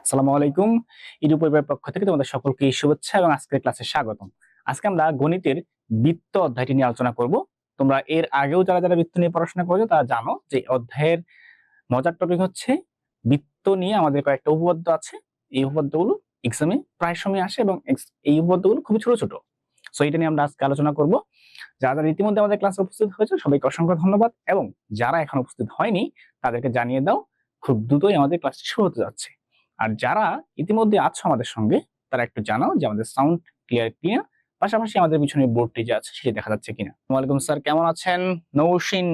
আসসালামু আলাইকুম। ইদু পরিবারের পক্ষ থেকে তোমাদের সকলকে শুভেচ্ছা এবং আজকের ক্লাসে স্বাগতম। আজকে আমরা গণিতের বৃত্ত অধ্যায়টি নিয়ে আলোচনা করব। তোমরা এর আগেও যারা বৃত্ত নিয়ে পড়াশোনা করেছো তারা জানো যে অধ্যায়ের মজার টপিক হচ্ছে বৃত্ত নিয়ে আমাদের কয়েকটা উপপাদ্য আছে। এই উপপাদ্যগুলো এক্সামে প্রায় সময় আসে এবং এই উপপাদ্যগুলো খুবই ছোট ছোট। সো এটা নিয়ে আমরা আজকে আলোচনা করব। যারা ইতিমধ্যে আমাদের ক্লাসে উপস্থিত হয়েছে সবাইকে অসংখ্য ধন্যবাদ, এবং যারা এখন উপস্থিত হয়নি তাদেরকে জানিয়ে দাও খুব দ্রুতই আমাদের ক্লাসটি শুরু হতে যাচ্ছে। আর যারা ইতিমধ্যে আছো আমাদের সঙ্গে তারা একটু জানাও যে আমাদের সাউন্ড ক্লিয়ার কিনা, পাশাপাশি আমাদের পিছনে বোর্ডটি যে আছে সেটি দেখা যাচ্ছে কিনা। ওয়ালাইকুম স্যার, কেমন আছেন? নৌশিন,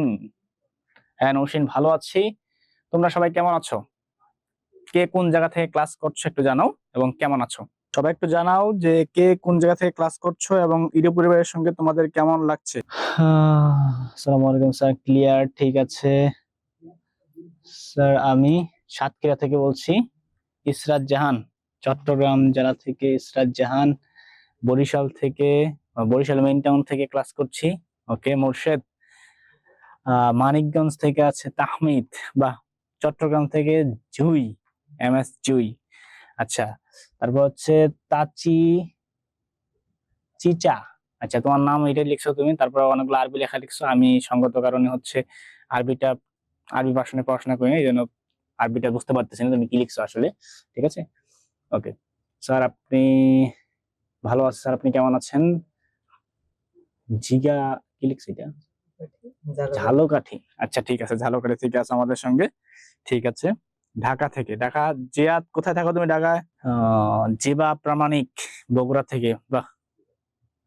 হ্যাঁ নৌশিন ভালো আছি। তোমরা সবাই কেমন আছো? কে কোন জায়গা থেকে ক্লাস করছো একটু জানাও এবং কেমন আছো। সবাই একটু জানাও যে কে কোন জায়গা থেকে ক্লাস করছো এবং ইডু পরিবারের সঙ্গে তোমাদের কেমন লাগছে। আসসালামু আলাইকুম স্যার, ক্লিয়ার, ঠিক আছে স্যার। আমি সাতক্ষীরা থেকে বলছি। ইসরাত জাহান, চট্টগ্রাম জেলা থেকে ইসরাত জাহান। বরিশাল থেকে, বরিশাল মেইন টাউন থেকে ক্লাস করছি। ওকে মোর্শেদ। মানিকগঞ্জ থেকে আছে তাহমিদ, বা চট্টগ্রাম থেকে জুই, MS জুই। আচ্ছা, তারপর হচ্ছে তাচি চিচা। আচ্ছা, তোমার নাম এটাই লিখছো তুমি, তারপর অনেকগুলো আরবি লেখা লিখছো। আমি সঙ্গত কারণে হচ্ছে আরবিটা, আরবি ভাষণে পড়াশোনা করি না, এই জন্য আরবিটা বুঝতে পারতেছি না তুমি কি লিখছো আসলে। ঠিক আছে, ওকে স্যার। আপনি ভালো আছেন স্যার, আপনি কেমন আছেন? জিগা কি লিখছে এটা? ঝালকাঠি। আচ্ছা ঠিক আছে, ঝালকাঠি থেকে আছে আমাদের সঙ্গে। ঠিক আছে, ঢাকা থেকে। ঢাকা জিয়াদ, কোথায় থাকো তুমি ঢাকায়? জিবা প্রামাণিক বগুড়া থেকে, বাহ।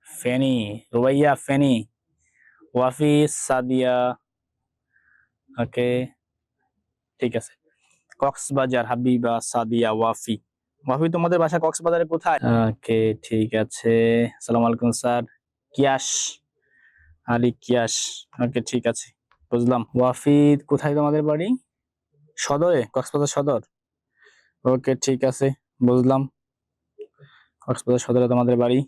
ফেনী, রুবাইয়া ফেনী। ওয়াফি সাদিয়া, ওকে ঠিক আছে। কক্সবাজার হাবিবা সাদিয়া ওয়াফি। ওয়াফি, তোমাদের বাসা কক্সবাজারে কোথায়? ওকে ঠিক আছে। আসসালামু আলাইকুম স্যার। কিয়াস, আলী কিয়াস, ওকে ঠিক আছে, বুঝলাম। ওয়াফি, কোথায় তোমাদের বাড়ি? সদরে, কক্সবাজার সদর। ওকে ঠিক আছে, বুঝলাম। কক্সবাজার সদরে তোমাদের বাড়ি।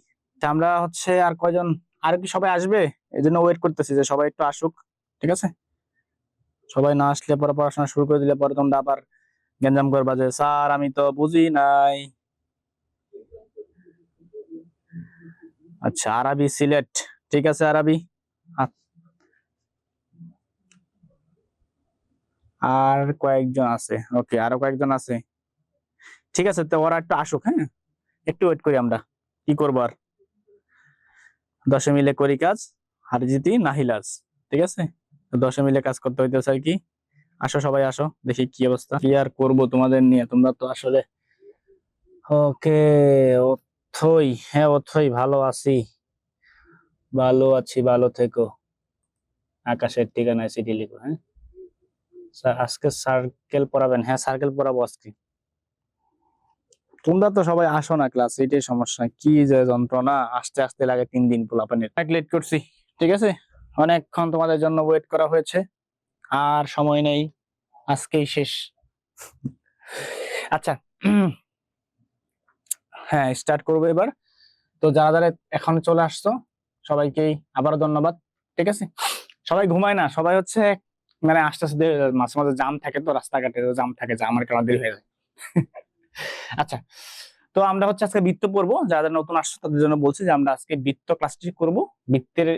তা আমরা হচ্ছে আর কয়জন, আর কি সবাই আসবে? এই জন্য ওয়েট করতেছি যে সবাই একটু আসুক। ঠিক আছে, সবাই না আসলে পরে পড়াশোনা শুরু করে দিলে পরে তোমরা আবার গ্যাঞ্জাম করবা যে স্যার আমি তো বুঝি নাই। আচ্ছা, আরবি সিলেট, ঠিক আছে আরবি। আর কয়েকজন আছে, ওকে আরো কয়েকজন আছে। ঠিক আছে, তো ওরা একটু আসুক, হ্যাঁ একটু ওয়েট করি আমরা। কি করবো আর, 10 মিলে করি কাজ, হার জিতি নাহিলাজ। ঠিক আছে, 10 মিলে কাজ করতে হইতেছে আর কি। আসো সবাই আসো, দেখি কি অবস্থা। কি আর করবো তোমাদের নিয়ে, তোমরা তো আসলে। ওকে, অথই, হ্যাঁ অথই, ভালো আছি, ভালো আছি, ভালো থেকো। আকাশের ঠিকানায় চিঠি লিখো, হ্যাঁ স্যার। আজকে সার্কেল পড়াবেন? হ্যাঁ সার্কেল পড়াবো আজকে। তোমরা তো সবাই আসো না ক্লাস, এটাই সমস্যা। কি যে যন্ত্রণা, আসতে আসতে লাগে 3 দিন। পোলাপানের অনেক লেট করছি, ঠিক আছে, অনেকক্ষণ তোমাদের জন্য ওয়েট করা হয়েছে। আর সময় নেই, আজকেই শেষ। আচ্ছা, হ্যাঁ স্টার্ট করবো এবার। তো যারা যারা এখন চলে আসছো সবাইকেই আবারও ধন্যবাদ। ঠিক আছে, সবাই ঘুমায় না, সবাই হচ্ছে মানে আস্তে আস্তে, মাঝে মাঝে জাম থাকে তো, রাস্তাঘাটে জাম থাকে, জামের কারণে দেরি হয়ে যায়। আচ্ছা, তো আমরা হচ্ছে আজকে বৃত্ত পড়বো। যারা নতুন আসছে তাদের জন্য বলছি যে আমরা আজকে বৃত্ত ক্লাসটি করব। বৃত্তের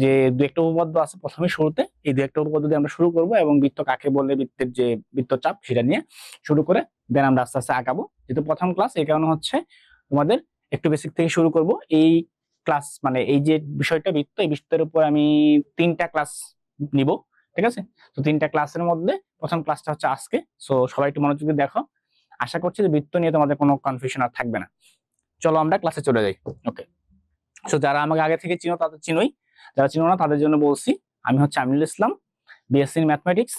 যে দু একটা উপপাদ্য আছে প্রথমে শুরুতে, এই দু একটা উপপাদ্য দিয়ে আমরা শুরু করব, এবং বৃত্ত কাকে বলে, বৃত্তের যে বৃত্তচাপ সেটা নিয়ে শুরু করে দেন আমরা আস্তে আস্তে আগাবো। যেহেতু প্রথম ক্লাস এই কারণে হচ্ছে তোমাদের একটু বেসিক থেকে শুরু করব। এই ক্লাস মানে এই যে বিষয়টা বৃত্ত, এই বৃত্তের উপর আমি 3টা ক্লাস নিব। ঠিক আছে, তো 3টা ক্লাসের মধ্যে প্রথম ক্লাসটা হচ্ছে আজকে। সো সবাই একটু মনোযোগ দিয়ে দেখো। আশা করছি যে বৃত্ত নিয়ে তোমাদের কোনো কনফিউশন আর থাকবে না। চলো আমরা ক্লাসে চলে যাই। ওকে, সো যারা আমাকে আগে থেকে চিনো তাদের চিনোই, যারা চিনো না তাদের জন্য বলছি। আমি হচ্ছে Aminul Islam, BSc in mathematics,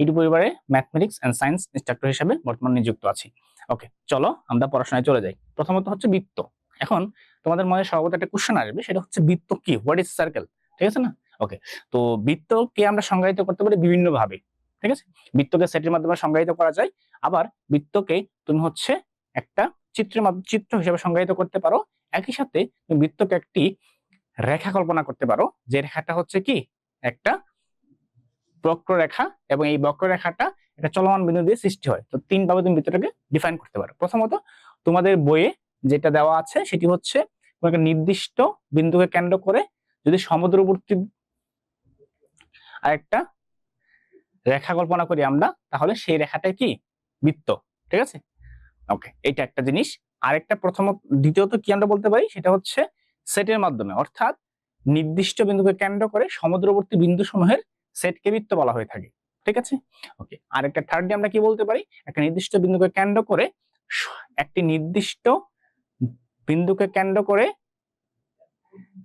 edu পরিবারে ম্যাথমেটিক্স এন্ড সায়েন্স ইনস্ট্রাক্টর হিসেবে বর্তমানে নিযুক্ত আছি। ওকে চলো আমরা পড়াশোনায় চলে যাই। প্রথমত হচ্ছে বৃত্ত। এখন তোমাদের মনে সর্বদা একটা কোশ্চেন আসবে, সেটা হচ্ছে বৃত্ত কি, হোয়াট ইজ সার্কেল। ঠিক আছে না? ওকে, তো বৃত্তকে আমরা সংজ্ঞায়িত করতে পারি বিভিন্ন ভাবে। ঠিক আছে, বৃত্তকে সেটের মাধ্যমে সংজ্ঞায়িত করা যায়, আবার বৃত্তকে তুমি হচ্ছে একটা চিত্রের মাধ্যমে, চিত্র হিসেবে সংজ্ঞায়িত করতে পারো। একই সাথে তুমি বৃত্তকে একটি রেখা কল্পনা করতে পারো, যে রেখাটা হচ্ছে কি একটা বক্ররেখা, এবং এই বক্ররেখাটা এটা চলমান বিন্দু দিয়ে সৃষ্টি হয়। তো তিন ভাবে তুমি বৃত্তটাকে ডিফাইন করতে পারো। প্রথমত তোমাদের বইয়ে যেটা দেওয়া আছে সেটি হচ্ছে একটা নির্দিষ্ট বিন্দুকে কেন্দ্র করে যদি সমুদ্রবর্তী আরেকটা রেখা কল্পনা করি আমরা, তাহলে সেই রেখাটাই কি বৃত্ত। ঠিক আছে, ওকে, এটা একটা জিনিস। আরেকটা দ্বিতীয়ত কি আমরা বলতে পারি সেটা হচ্ছে সেটের মাধ্যমে, অর্থাৎ নির্দিষ্ট বিন্দুকে কেন্দ্র করে সমুদ্রবর্তী বিন্দু সমূহের সেটকে বৃত্ত বলা হয়ে থাকে। ঠিক আছে, ওকে। আরেকটা থার্ড আমরা কি বলতে পারি, একটা নির্দিষ্ট বিন্দুকে কেন্দ্র করে একটি নির্দিষ্ট বিন্দুকে কেন্দ্র করে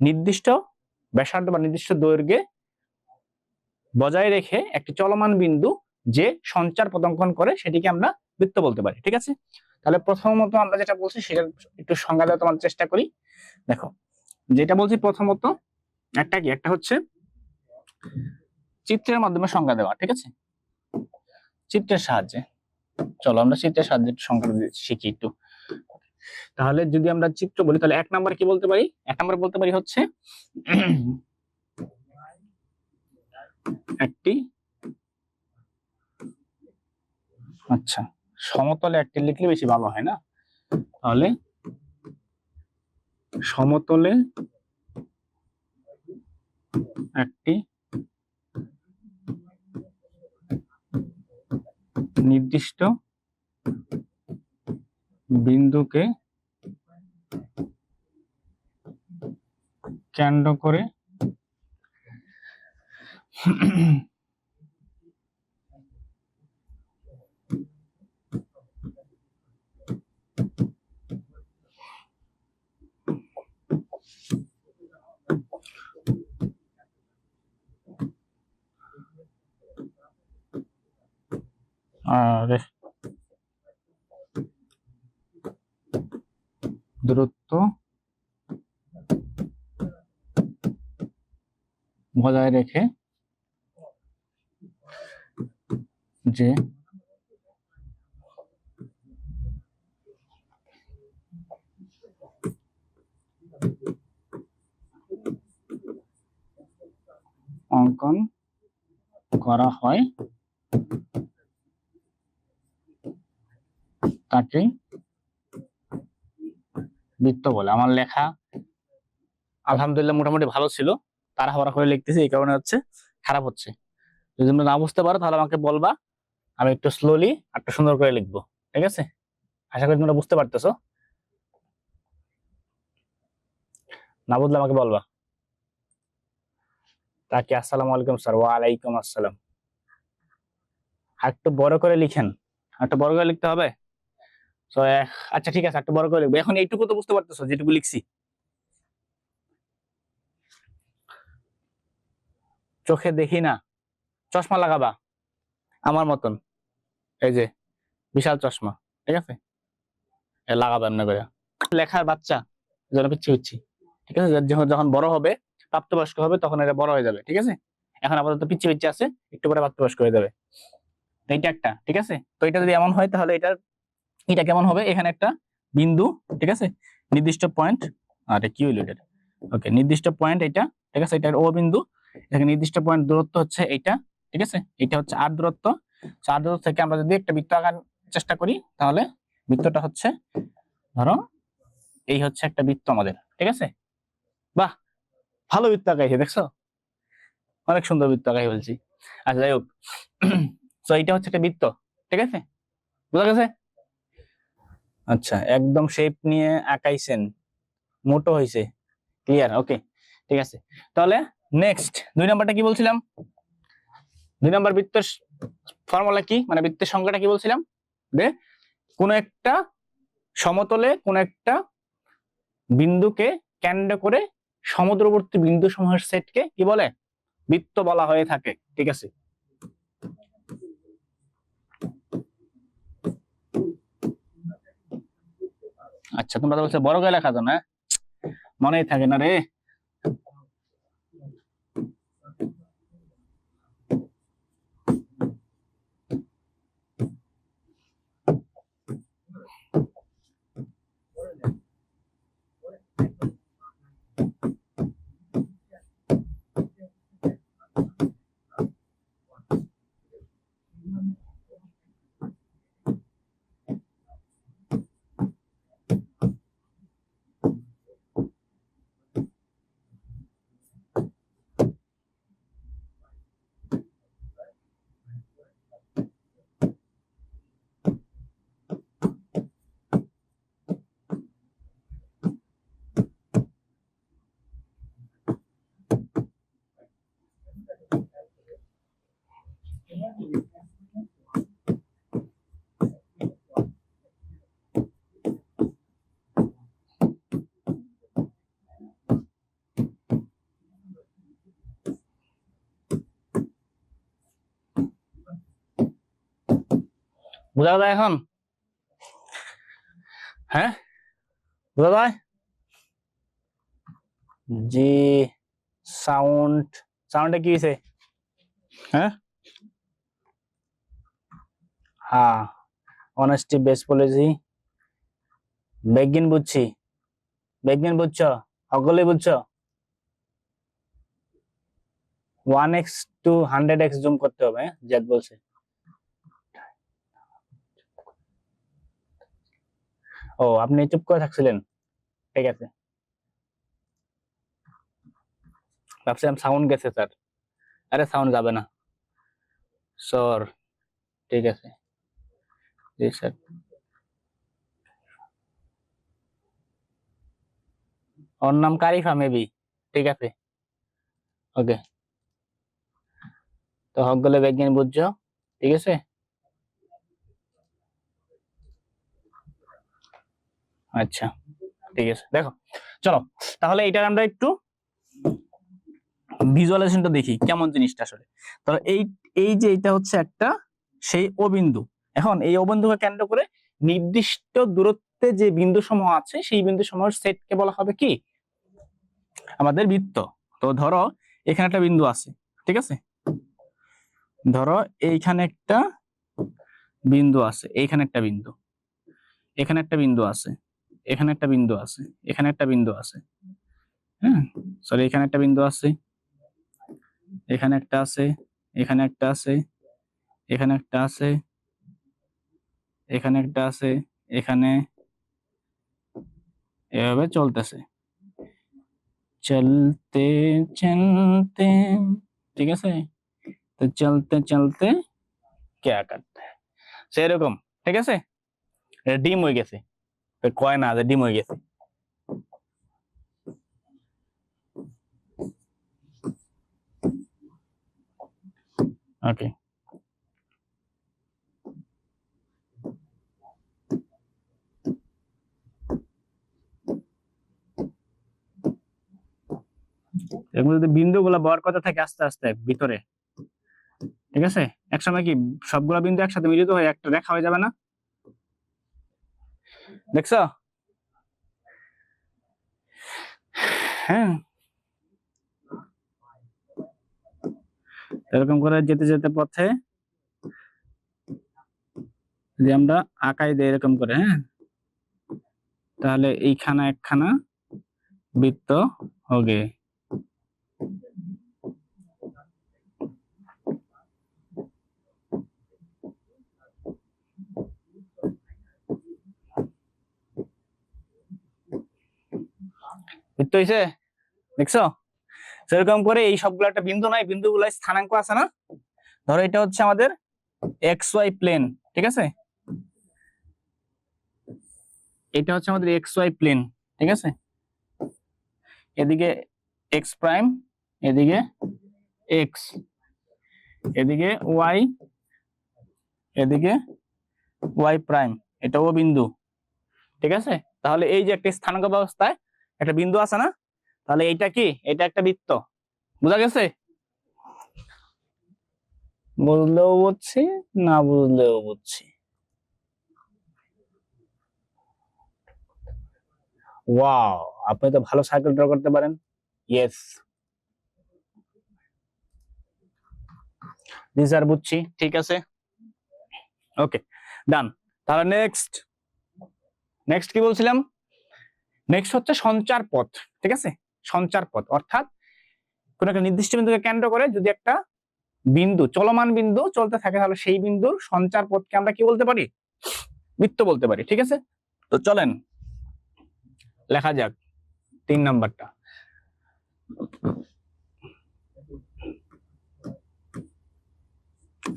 নির্দিষ্ট ব্যাসার্ধ বা নির্দিষ্ট দৈর্ঘ্যে বজায় রেখে একটি চলমান বিন্দু যে সঞ্চার পদঙ্কন করে সেটিকে আমরা বৃত্ত বলতে পারি। ঠিক আছে, তাহলে প্রথমত আমরা যেটা বলছি সেটা একটু সংজ্ঞা দেওয়ার তোমার চেষ্টা করি। দেখো, যেটা বলছি প্রথমত একটা হচ্ছে চিত্রের মাধ্যমে সংজ্ঞা দেওয়া। ঠিক আছে, চিত্রের সাহায্যে, চলো আমরা চিত্রের সাহায্যে সংজ্ঞা শিখি একটু। তাহলে যদি আমরা চিত্র বলি তাহলে এক নম্বরে কি বলতে পারি, এক নম্বরে বলতে পারি হচ্ছে একটি, আচ্ছা সমতলে একটি লিখলে বেশি ভালো হয় না, তাহলে সমতলে একটি নির্দিষ্ট বিন্দুকে কেন্দ্র করে দূরত্ব বজায় রেখে যে অঙ্কন করা হয় তাকে বৃত্ত বলে। আমার লেখা আলহামদুলিল্লাহ মোটামুটি ভালো ছিল, তাড়াহুড়া করে লিখতেছি এই কারণে হচ্ছে খারাপ হচ্ছে। যদি তোমরা না বুঝতে পারো তাহলে আমাকে বলবা, আমি একটু স্লোলি একটু সুন্দর করে লিখবো। ঠিক আছে, আশা করি তোমরা বুঝতে পারতেছো। না বুঝলে আমাকে বলবা। তাকে আসসালামু আলাইকুম স্যার। ওয়ালাইকুম আসসালাম। একটু বড় করে লিখেন, একটু বড় করে লিখতে হবে। তো আচ্ছা ঠিক আছে, একটু বড় করে লিখবো। এখন এইটুকু তো বুঝতে পারতেছো যেটুকু লিখছি। চোখে দেখি না, চশমা লাগাবা আমার মতন, এই যে বিশাল চশমা। ঠিক আছে, লাগাবা এমনি করে। লেখার বাচ্চা যেন পিচ্ছি পিচ্ছি। ঠিক আছে, যখন বড় হবে প্রাপ্তবয়স্ক হবে তখন এটা বড় হয়ে যাবে। ঠিক আছে, এখন আপাতত পিচ্ছি পিচ্ছি আছে, একটু পরে প্রাপ্তবয়স্ক হয়ে যাবে। এইটা একটা, ঠিক আছে। তো এটা যদি এমন হয় তাহলে এটা কেমন হবে, এখানে একটা বিন্দু, ঠিক আছে, নির্দিষ্ট পয়েন্ট, আর কি হইলো এটা, ওকে, নির্দিষ্ট পয়েন্ট এটা। ঠিক আছে, এটা ও বিন্দু, এখানে নির্দিষ্ট পয়েন্ট দূরত্ব হচ্ছে এইটা। ঠিক আছে, এটা হচ্ছে আর দূরত্ব। আর দূরত্ব থেকে আমরা যদি একটা বৃত্ত আঁকার চেষ্টা করি তাহলে বৃত্তটা হচ্ছে, ধরো এই হচ্ছে একটা বৃত্ত আমাদের। ঠিক আছে, বাহ, ভালো বৃত্ত আঁকাইছে, দেখছো, অনেক সুন্দর বৃত্ত আঁকাই বলছি। আচ্ছা যাই হোক, তো এটা হচ্ছে একটা বৃত্ত। ঠিক আছে, বুঝা গেছে? আচ্ছা, একদম শেপ নিয়ে আঁকাইছেন, মোটো হয়েছে, ক্লিয়ার, ওকে, ঠিক আছে। তাহলে নেক্সট দুই নাম্বারটা কি বলছিলাম, দুই নাম্বার বৃত্তের ফর্মুলা কি, মানে বৃত্তের সংখ্যাটা কি বলছিলাম, যে কোন একটা সমতলে কোন একটা বিন্দুকে কেন্দ্র করে সমুদ্রবর্তী বিন্দু সমূহের সেটকে কি বলে, বৃত্ত বলা হয়ে থাকে। ঠিক আছে, আচ্ছা তোমরা তো বলছো বড় করে লেখা তো না, মনেই থাকে না রে। বোঝা যায় এখন? হ্যাঁ, বোঝা যায়? জি। সাউন্ডে কি হয়েছে? হ্যাঁ, হ্যাঁ, অনেস্টি বেস্ট পলিসি। বেগিন বুঝছি, বেগিন বুঝছো, সকলে বুঝছো। 1x to 100x জুম করতে হবে, জেদ বলছে। ও, আপনি চুপ করে থাকছিলেন, ঠিক আছে। ভাবছিলাম সাউন্ড গেছে স্যার। আরে সাউন্ড যাবে না স্যার, ঠিক আছে। জি স্যার। ওর নাম কারিফা মেবি, ঠিক আছে। ওকে, তো সকলে বেগিন বুঝছো, ঠিক আছে। আচ্ছা, ঠিক আছে, দেখো চলো তাহলে এটার আমরা একটু ভিজুয়ালাইজেশনটা দেখি কেমন জিনিসটা আসলে। তাহলে এই এই যে এটা হচ্ছে একটা সেই অবিন্দু। এখন এই অবিন্দুকে কেন্দ্র করে নির্দিষ্ট দূরত্বে যে বিন্দু সমূহ আছে সেই বিন্দু সমূহের সেটকে বলা হবে কি আমাদের বৃত্ত। তো ধরো এখানে একটা বিন্দু আছে, ঠিক আছে। ধরো এইখানে একটা বিন্দু আছে, এইখানে একটা বিন্দু, এখানে একটা বিন্দু আছে, এখানে একটা বিন্দু আছে, এখানে একটা বিন্দু আছে। হ্যাঁ, সরি, এখানে একটা বিন্দু আছে, এখানে একটা আছে, এখানে একটা আছে, এখানে একটা আছে, এখানে একটা আছে, এখানে, এভাবে চলতেছে, চলতে চলতে, ঠিক আছে। তো চলতে চলতে क्या करता है সেরকম, ঠিক আছে। ডিম হয়ে গেছে, কয় না যে ডিম হয়ে গেছে। ওকে, এগুলো যদি বিন্দুগুলো বর কথা থাকে আস্তে আস্তে ভিতরে, ঠিক আছে, একসময় কি সবগুলো বিন্দু একসাথে মিলিত হয়ে একটা রেখা হয়ে যাবে না? দেখছো? হ্যাঁ, এরকম করে যেতে যেতে পথে যদি আমরা আঁকাই দিই এরকম করে, হ্যাঁ, তাহলে এইখানা একখানা বৃত্ত হবে। বৃত্ত হয়েছে, দেখছো? সেরকম করে এই সবগুলো একটা বিন্দু নয়, বিন্দুগুলো স্থানাঙ্ক আছে না। ধরো এটা হচ্ছে আমাদের এক্স ওয়াই প্লেন, ঠিক আছে। এটা হচ্ছে আমাদের এক্স ওয়াই প্লেন, ঠিক আছে। এদিকে এক্স প্রাইম, এদিকে এক্স, এদিকে ওয়াই, এদিকে ওয়াই প্রাইম, এটাও বিন্দু, ঠিক আছে। তাহলে এই যে একটা স্থানাঙ্ক ব্যবস্থায় একটা বিন্দু আছে না, তাহলে এইটা কি, এটা একটা বৃত্ত। বুঝা গেছে? বুঝলেও বুঝছি, না বুঝলেও বুঝছি। ওয়াও, আপনি তো ভালো সার্কেল ড্র করতে পারেন। ইয়েস, জি স্যার, বুঝছি, ঠিক আছে। ওকে, ডান। তাহলে নেক্সট, নেক্সট কি বলছিলাম? নেক্সট হচ্ছে সঞ্চার পথ, ঠিক আছে। সঞ্চার পথ অর্থাৎ কোন একটা নির্দিষ্ট বিন্দুকে কেন্দ্র করে যদি একটা বিন্দু, চলমান বিন্দু চলতে থাকে, তাহলে সেই বিন্দুর সঞ্চার পথকে আমরা কি বলতে পারি? বৃত্ত বলতে পারি, ঠিক আছে। তো চলেন লেখা যাক 3 নাম্বারটা।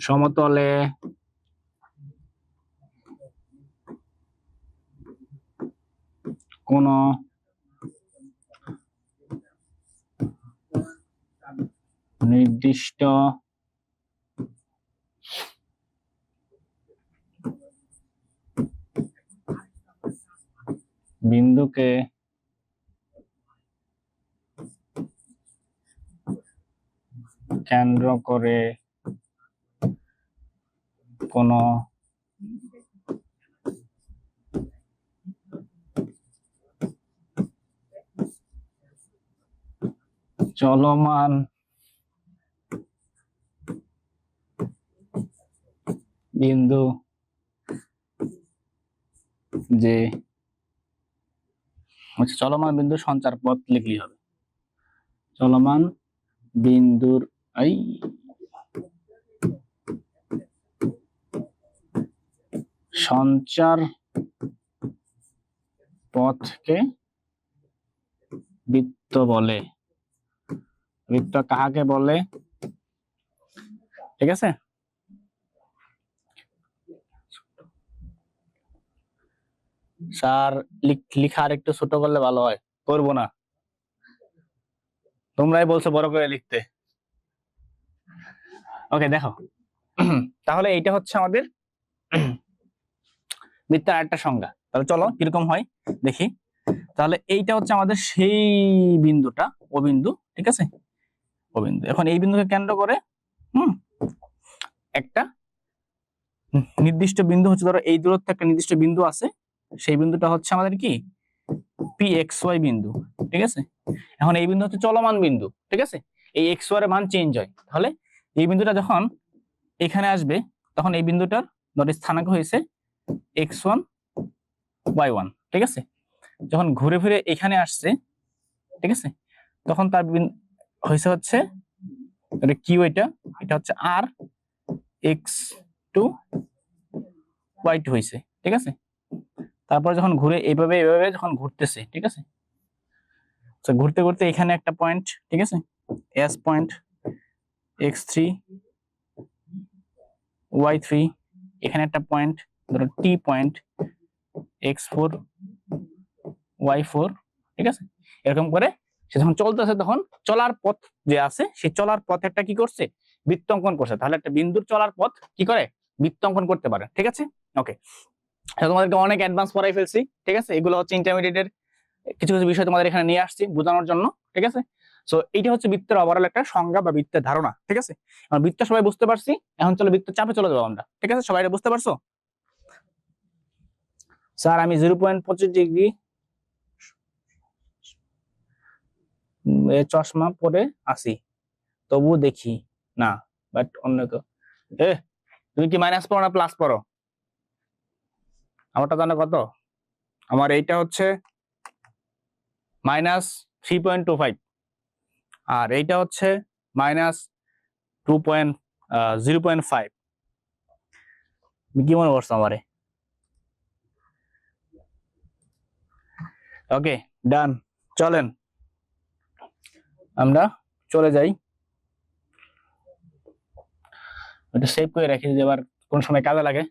সমতলে কোন নির্দিষ্ট বিন্দুকে কেন্দ্র করে কোন চলমান বিন্দু যে আচ্ছা চলমান বিন্দুর সঞ্চার পথ লিখলেই হবে। চলমান বিন্দুর এই সঞ্চার পথকে বৃত্ত বলে। বৃত্ত কাহাকে বলে? ঠিক আছে, স্যার লিখা আর একটু ছোট করলে ভালো হয়, করবো না, তোমরাই বলছো বড় করে লিখতে। ওকে দেখো, তাহলে এইটা হচ্ছে আমাদের বৃত্তের আরেকটা সংজ্ঞা। তাহলে চলো কিরকম হয় দেখি। তাহলে এইটা হচ্ছে আমাদের সেই বিন্দুটা, ও বিন্দু, ঠিক আছে, ও বিন্দু। এখন এই বিন্দুকে কেন্দ্র করে একটা নির্দিষ্ট বিন্দু হচ্ছে, ধরো এই দূরত্বে একটা নির্দিষ্ট বিন্দু আছে, সেই বিন্দুটা হচ্ছে আমাদের কি পি এক্স ওয়াই বিন্দু, ঠিক আছে। এখন এই বিন্দু হচ্ছে চলমান বিন্দু, ঠিক আছে, এই এক্স ওয়াই এর মান চেঞ্জ হয়। তাহলে এই বিন্দুটা যখন এখানে আসবে তখন এই বিন্দুটার ধরো স্থানাঙ্ক হয়েছে x1 y1, ঠিক আছে। যখন ঘুরে ফিরে এখানে আসছে, ঠিক আছে, তখন তার হয়েছে হচ্ছে এটা কি, এটা হচ্ছে আর x2 y2 হয়েছে, ঠিক আছে। তারপর যখন ঘুরে এইভাবে এইভাবে যখন ঘুরতেছে, ঠিক আছে, তো ঘুরতে ঘুরতে এখানে একটা পয়েন্ট, ঠিক আছে, এস পয়েন্ট, x3 y3, এখানে একটা পয়েন্ট ধরো টি পয়েন্ট, x4 y4, ঠিক আছে। এরকম করে সে যখন চলতেছে তখন চলার পথ যে আছে সেই চলার পথ একটা কি করছে, বৃত্ত অঙ্কন করছে। তাহলে একটা বিন্দুর চলার পথ কি করে, বৃত্ত অঙ্কন করতে পারে, ঠিক আছে। ওকে, তোমাদেরকে অনেক অ্যাডভান্স পড়াই ফেলছি, ঠিক আছে। এগুলো হচ্ছে ইন্টারমিডিয়েটের কিছু কিছু বিষয় তোমাদের এখানে নিয়ে আসছি বোঝানোর জন্য, ঠিক আছে। সো এইটা হচ্ছে বৃত্তের ওভারঅল একটা সংজ্ঞা বা বৃত্তের ধারণা, ঠিক আছে। বৃত্ত সবাই বুঝতে পারছি, এখন চলো বৃত্তের চাপে চলে যাবো আমরা, ঠিক আছে। সবাই বুঝতে পারছো? স্যার আমি 0.25 ডিগ্রি চশমা পরে আসি, তবু দেখি না, বাট অন্য তো তুমি কি মাইনাস পড়ো না প্লাস পড়ো? আমারটা জানো কত? আমার এইটা হচ্ছে -3.25, আর এইটা হচ্ছে -0.5। কি মনে করছো আমারে? ওকে ডান, চলেন আমরা চলে যাই। এটা সেভ করে রাখি যে আবার কোন সময় কাজে লাগে।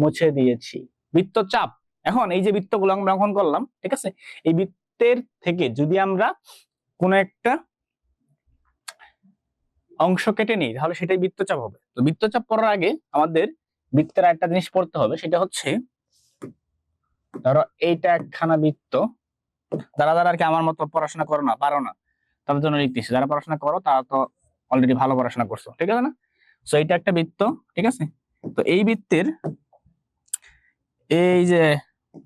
মুছে দিয়েছি বৃত্তচাপ। এখন এই যে বৃত্তগুলো আমরা অঙ্কন করলাম, ঠিক আছে, এই বৃত্তের থেকে যদি আমরা কোন একটা অংশ কেটে নিই তাহলে সেটাই বৃত্তচাপ হবে। তো বৃত্তচাপ পড়ার আগে আমাদের বৃত্তের একটা জিনিস পড়তে হবে, সেটা হচ্ছে ধরো এইটা একখানা বৃত্ত। যারা যারা আর কি আমার মতো পড়াশোনা করো না, পারো না, তাদের জন্য লিখতেছি। যারা পড়াশোনা করো তারা তো অলরেডি ভালো পড়াশোনা করছো, ঠিক আছে না? সো এটা একটা বৃত্ত, ঠিক আছে। তো এই বৃত্তের এই যে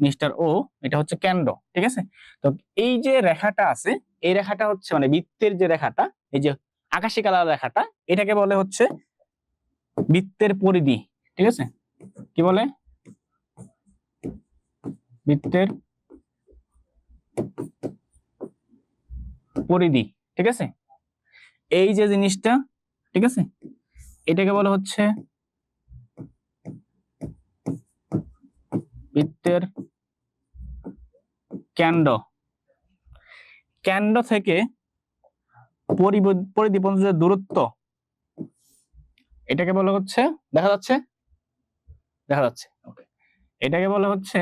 মিস্টার ও, এটা হচ্ছে কেন্দ্র, ঠিক আছে। তো এই যে রেখাটা আছে, এই রেখাটা হচ্ছে মানে বৃত্তের যে রেখাটা, এই যে আকাশী কালার রেখাটা, এটাকে বলে হচ্ছে বৃত্তের পরিধি, ঠিক আছে। কি বলে? বৃত্তের পরিধি, ঠিক আছে। এই যে জিনিসটা, ঠিক আছে, এটাকে বলে হচ্ছে বৃত্তের কেন্দ্র। কেন্দ্র থেকে পরিধি পর্যন্ত যে দূরত্ব, এটাকে বলা হচ্ছে, দেখা যাচ্ছে, দেখা যাচ্ছে, ওকে, এটাকে বলা হচ্ছে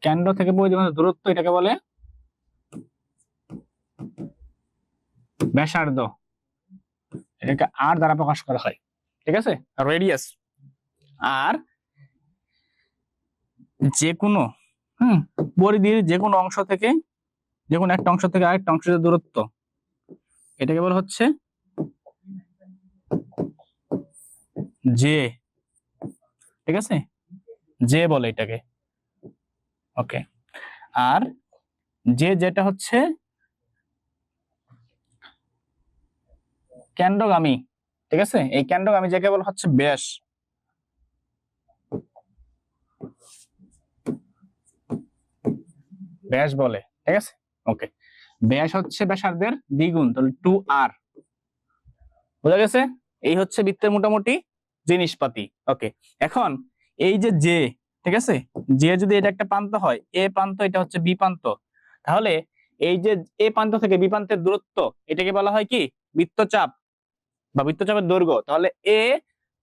কেন্দ্র থেকে পরিধি পর্যন্ত দূরত্ব, এটাকে বলে ব্যাসার্ধ। এটাকে আর দ্বারা প্রকাশ করা হয়, ঠিক আছে, রেডিয়াস। আর যে কোনো পরিধির যে কোনো অংশ থেকে, যে কোনো একটা অংশ থেকে আরেকটা অংশের দূরত্ব, এটাকে বলা হচ্ছে যে, ঠিক আছে। যে বলে এটাকে। ওকে, আর যেটা হচ্ছে কেন্দ্রগামী, ঠিক আছে, এই কেন্দ্রগামী যাকে বলা হচ্ছে ব্যাস। ব্যাস বলে, ঠিক আছে। ওকে, ব্যাস হচ্ছে ব্যাসার্ধের দ্বিগুণ, তাহলে 2r। বোঝা গেছে? এই হচ্ছে বৃত্তের মোটামুটি জিনিসপাতি। ওকে, এখন এই যে ঠিক আছে, যে যদি এটা একটা প্রান্ত হয়, এ প্রান্ত, এটা হচ্ছে বি প্রান্ত, তাহলে এই যে এ প্রান্ত থেকে বি প্রান্তের দূরত্ব, এটাকে বলা হয় কি বৃত্তচাপ বা বৃত্তচাপের দৈর্ঘ্য। তাহলে এ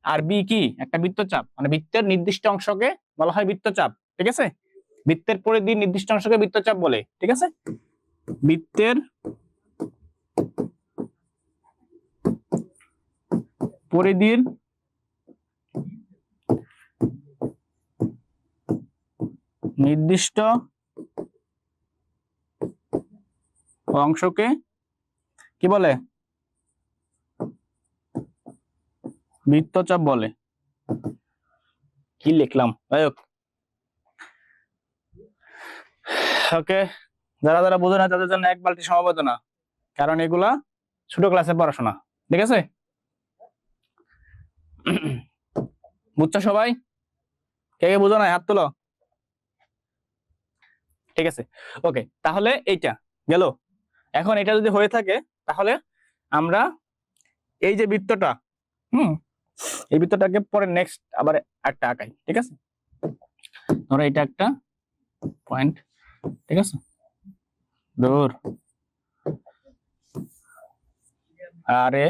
আর বি কি একটা বৃত্তচাপ, মানে বৃত্তের নির্দিষ্ট অংশকে বলা হয় বৃত্তচাপ, ঠিক আছে। বৃত্তের পরিধির নির্দিষ্ট অংশকে বৃত্তচাপ বলে, ঠিক আছে। বৃত্তের পরিধির নির্দিষ্ট অংশকে কি বলে, বৃত্তচাপ বলে। কি লিখলাম, ওকে। যারা যারা বোঝে না তাদের জন্য এক বালতি সমবেদনা, কারণ এগুলা ছোট ক্লাসে পড়াশোনা, ঠিক আছে। বুঝছো সবাই? কে কে বুঝো না হাত তুলো। ঠিক আছে, ওকে, তাহলে এইটা গেল। এখন এটা যদি হয়ে থাকে, তাহলে আমরা এই যে বৃত্তটা, এই বৃত্তটাকে পরে নেক্সট আবার একটা আঁকাই, ঠিক আছে। ধরো এটা একটা পয়েন্ট, ঠিক আছে, দূর আরে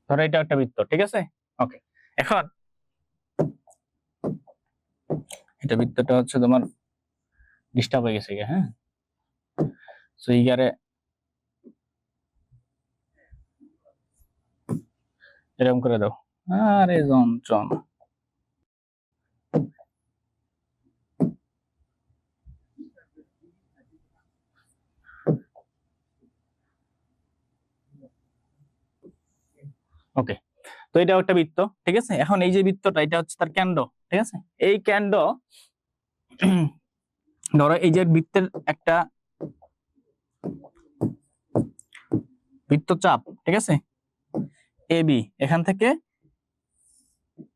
ধরো এটা একটা বৃত্ত, ঠিক আছে। ওকে, এখন এটা বৃত্তটা হচ্ছে তোমার ডিস্টার্ব হয়ে গেছে, হ্যাঁ। সো এইগারে এরকম করে দাও। আরে যন্ত্রণ। ওকে, তো এটা একটা বৃত্ত, ঠিক আছে। এখন এই যে বৃত্তটা, এটা হচ্ছে তার কেন্দ্র, ঠিক আছে। এই কেন্দ্র ধরো এই যে বৃত্তের একটা বৃত্তচাপ, ঠিক আছে, এ বি। এখান থেকে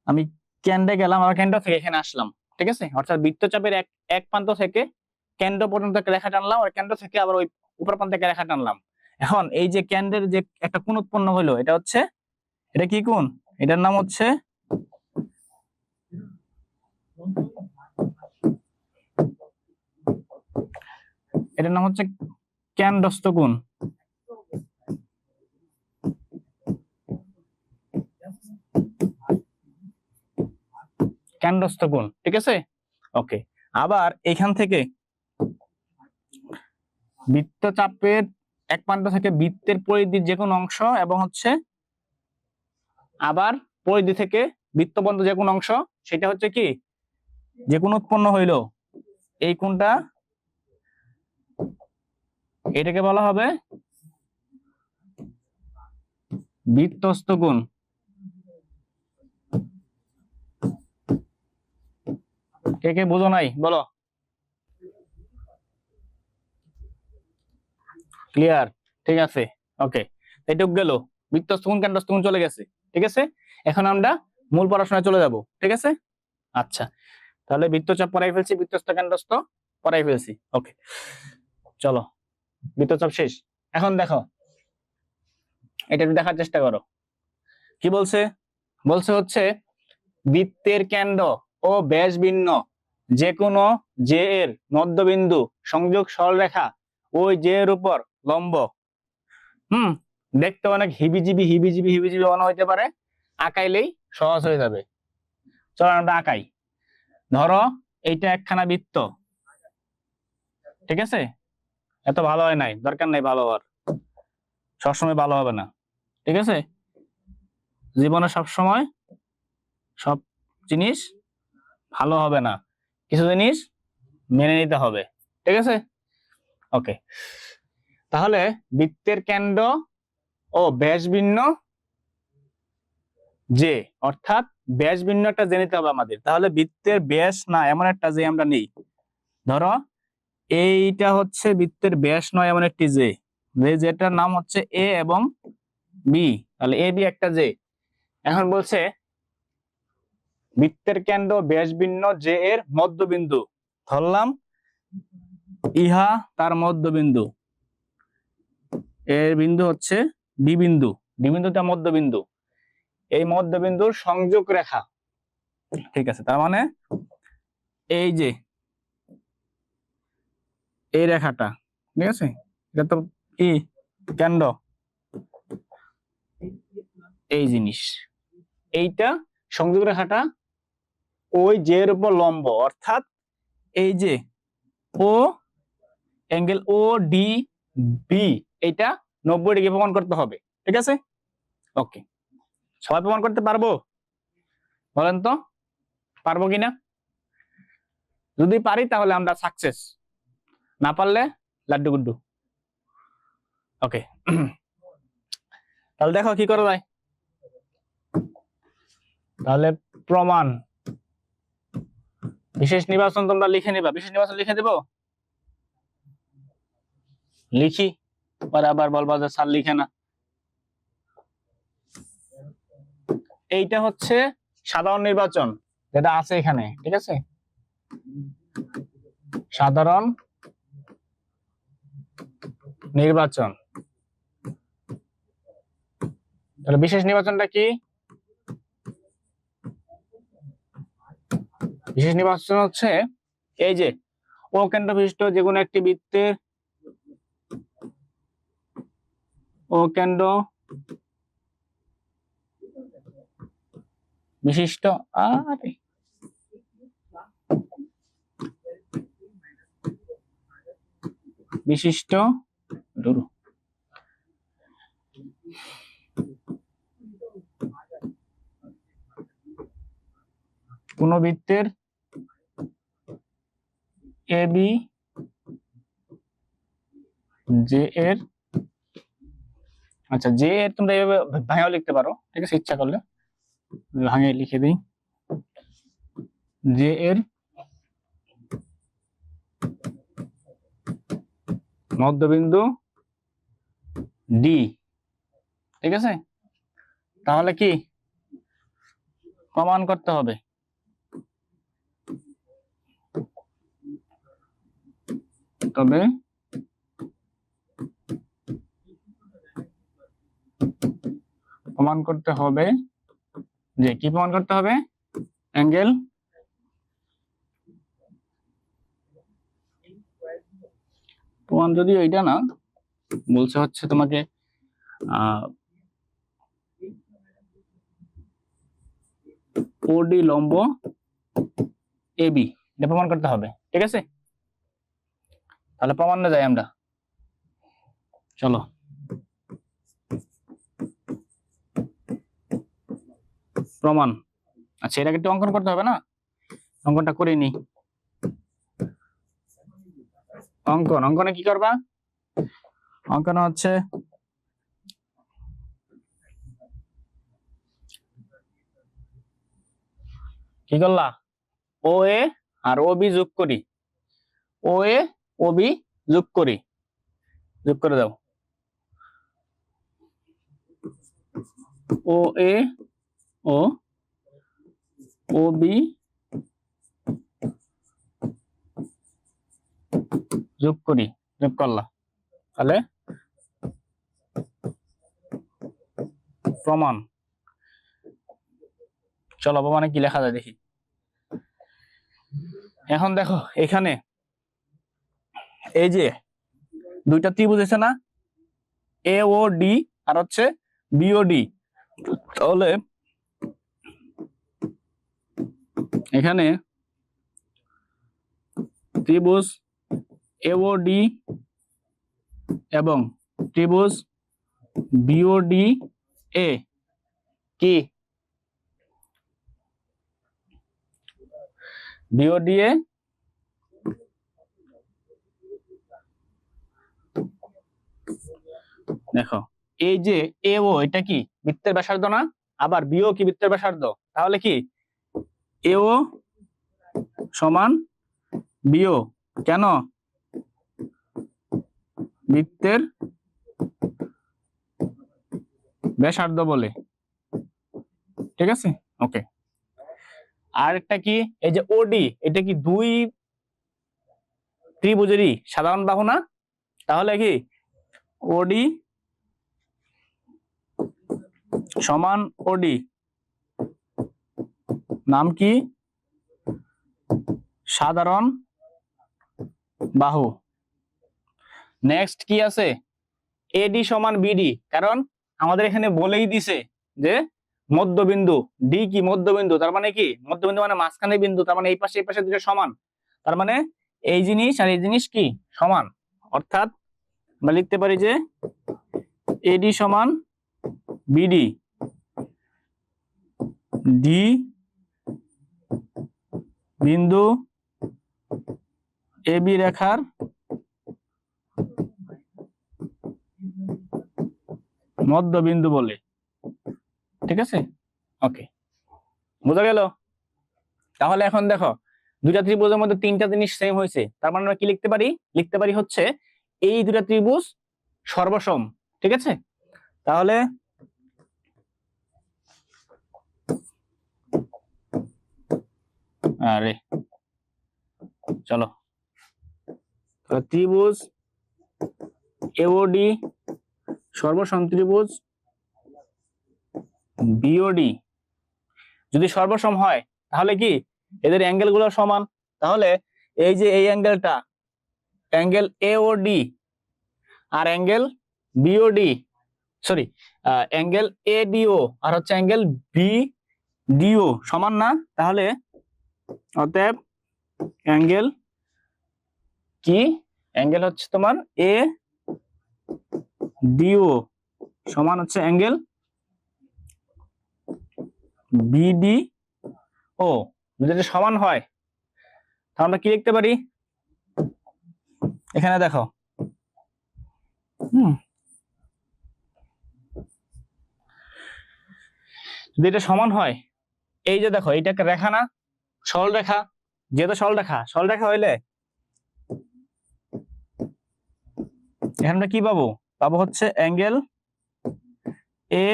আমি কেন্দ্রে গেলাম, আবার কেন্দ্র থেকে এখানে আসলাম, ঠিক আছে। অর্থাৎ বৃত্তচাপের এক এক প্রান্ত থেকে কেন্দ্র পর্যন্ত একটা রেখা টানলাম, আর কেন্দ্র থেকে আবার ওই উপর প্রান্তে একটা রেখা টানলাম। এখন এই যে কেন্দ্রের যে একটা কোণ উৎপন্ন হলো, এটা হচ্ছে, এটা কি কোণ, এটার নাম হচ্ছে কেন্দ্রস্থ কোণ। কেন্দ্রস্থ কোণ, ঠিক আছে। ওকে, আবার এখান থেকে বৃত্তচাপের এক প্রান্ত থেকে বৃত্তের পরিধির যে কোনো অংশ, এবং হচ্ছে আবার পরিধি থেকে বৃত্ত পর্যন্ত যে কোনো অংশ, সেটা হচ্ছে কি যে কোন উৎপন্ন হইলো, এই কোণটা, এটাকে বলা হবে বৃত্তস্থ কোণ। কে কে বুঝো নাই বলো। ক্লিয়ার? ঠিক আছে, ওকে, এটুক গেল। বৃত্তস্থ কোণ কেন্দ্রস্থ কোণ চলে গেছে, ঠিক আছে। এখন আমরা মূল পড়াশোনায় চলে যাব, ঠিক আছে। আচ্ছা, তাহলে বৃত্তচাপ পড়াই ফেলছি, বৃত্তস্থ কেন্দ্রস্থ পড়াই ফেলছি। ওকে, চলো, বৃত্তচাপ শেষ। এখন দেখো, এটা একটু দেখার চেষ্টা করো। কি বলছে? বলছে হচ্ছে বৃত্তের কেন্দ্র ও ব্যাস ভিন্ন যে কোনো জে এর মধ্যবিন্দু সংযোগ সরলরেখা ওই জে এর উপর লম্ব। দেখতে অনেক হিবিজিবি হিবিজিবি হিবিজিবি মনে হইতে পারে, আঁকাইলেই সহজ হয়ে যাবে। চলো আমরা আঁকাই। ধরো এইটা একখানা বৃত্ত, ঠিক আছে। এত ভালো হয় নাই, দরকার নাই ভালো হওয়ার, সবসময় ভালো হবে না, ঠিক আছে। জীবনে সবসময় সব জিনিস ভালো হবে না, কিছু জিনিস মেনে নিতে হবে, ঠিক আছে। ওকে, তাহলে বৃত্তের কেন্দ্র ও ব্যাস ভিন্ন জে, অর্থাৎ ব্যাস ভিন্ন একটা জে নিতে হবে আমাদের। তাহলে বৃত্তের ব্যাস না এমন একটা জে আমরা নেই। ধরো এইটা হচ্ছে বৃত্তের ব্যাস নয় এমন একটি জে, যেটার নাম হচ্ছে এ এবং বি। তাহলে এ বি একটা জে। এখন বলছে বৃত্তের কেন্দ্র ব্যাস ভিন্ন জে এর মধ্যবিন্দু ধরলাম ইহা তার মধ্যবিন্দু, এর বিন্দু হচ্ছে ডি বিন্দু, ডি বিন্দুটা মধ্যবিন্দু, এই মধ্যবিন্দুর সংযোগ রেখা। ঠিক আছে, তার মানে এই যে এই রেখাটা, ঠিক আছে, এটা তো কি কেন্দ্র, এই জিনিস, এইটা সংযোগ রেখাটা ওই জে এর উপর লম্ব, অর্থাৎ এই যে ও অ্যাঙ্গেল ও ডি বি, এইটা 90 ডিগ্রি প্রমাণ করতে হবে। ঠিক আছে, ওকে। সবাই প্রমাণ করতে পারবো? বলেন তো পারবো কিনা। যদি পারি তাহলে আমরা সাকসেস, না পারলে লাড্ডু গুড্ডু। ওকে, তাহলে দেখো কি করা যায়। তাহলে প্রমাণ বিশেষ নির্বাচন তোমরা লিখে নিবা, বিশেষ নির্বাচন লিখে দেব, লিখি পরে আবার বলবা যে স্যার লিখে না। এইটা হচ্ছে সাধারণ নির্বাচন যেটা আছে এখানে, ঠিক আছে, সাধারণ নির্বাচন। তাহলে বিশেষ নির্বাচনটা কি? বিশেষ নির্বাচন হচ্ছে এই যে ও কেন্দ্র বিশিষ্ট যে কোনো একটি বৃত্তের ও কেন্দ্র বিশিষ্ট আরে বিশিষ্ট কোন বৃত্তের এ বি জে এর, আচ্ছা জে এর তোমরা এইভাবে ভাঙাও লিখতে পারো, ঠিক আছে, ইচ্ছা করলে ভাঙে লিখে দিই, জে এর মধ্যবিন্দু ডি। ঠিক আছে, তাহলে কি প্রমাণ করতে হবে? তবে প্রমাণ করতে হবে যে কি প্রমাণ করতে হবে? অ্যাঙ্গেল প্রমাণ, যদি ওইটা না বলছে, হচ্ছে তোমাকে ওডি লম্ব এ বি, এটা প্রমাণ করতে হবে। ঠিক আছে, তাহলে প্রমাণে যাই আমরা, চলো। প্রমাণ, আচ্ছা এটাকে একটু অঙ্কন করতে হবে না, অঙ্কনটা করে নি। অঙ্কনে কি করবা? অঙ্কনে হচ্ছে কি করলা, ও এ আর ও বি যোগ করি, ও এ ও বি যোগ করি, যোগ করে দাও, ও এ ও ও বি যোগ করি, যোগ করলা, তাহলে প্রমাণ। চলো প্রমাণে কি লেখা যায় দেখি। এখন দেখো এখানে এই যে দুইটা ত্রিভুজ আছে না, এ ও ডি আর হচ্ছে বি ও ডি, তাহলে এখানে ত্রিভুজ এ ও ডি এবং ত্রিভুজ বি ও ডি এ কি, বি ও ডি এ দেখো এই যে এ ও, এটা কি বৃত্তের ব্যাসার্ধ না, আবার বিও কি বৃত্তের ব্যাসার্ধ, তাহলে কি এও সমান বিও, কেন? বৃত্তের ব্যাসার্ধ বলে, ঠিক আছে। ওকে, আর একটা কি, এই যে ওডি, এটা কি দুই ত্রিভুজেরই সাধারণ বাহু না? তাহলে কি ওডি সমান ওডি, নাম কি? সাধারণ বাহু। নেক্সট কি আছে? এডি সমান বিডি, কারণ আমাদের এখানে বলেই দিছে যে মধ্যবিন্দু ডি কি মধ্যবিন্দু, তার মানে কি মধ্যবিন্দু মানে মাঝখানে বিন্দু, তার মানে এই পাশে এই পাশে দুটো সমান, তার মানে এই জিনিস আর এই জিনিস কি সমান, অর্থাৎ আমরা লিখতে পারি যে এডি সমান বিডি, ডি বিন্দু এবি রেখার মধ্যবিন্দু বলে, ঠিক আছে। ওকে, বোঝা গেল? তাহলে এখন দেখো দুইটা ত্রিভুজের মধ্যে তিনটা জিনিস সেম হয়েছে, তার মানে আমরা কি লিখতে পারি? লিখতে পারি হচ্ছে এই দুইটা ত্রিভুজ সর্বসম, ঠিক আছে। তাহলে আরে চলো, ত্রিভুজ এওডি সর্বসম ত্রিভুজ বিওডি যদি সর্বসম হয় তাহলে কি এদের অ্যাঙ্গেল গুলো সমান, তাহলে এই যে এই অ্যাঙ্গেলটা অ্যাঙ্গেল এওডি আর angle BOD, sorry angle ADO আর হচ্ছে অ্যাঙ্গেল বিডিও সমান না? তাহলে অতএব অ্যাঙ্গেল কি, অ্যাঙ্গেল হচ্ছে তোমার এ ডিও সমান হচ্ছে অ্যাঙ্গেল বিডি ও, যদি সমান হয় তাহলে আমরা কি লিখতে পারি? এখানে দেখো, যদি এটা সমান হয়, এই যে দেখো এইটা একটা রেখা না, সরল রেখা, যেহেতু সরল রেখা, সরল রেখা হইলে এখানে আমরা কি পাবো? পাবো হচ্ছে অ্যাঙ্গেল এ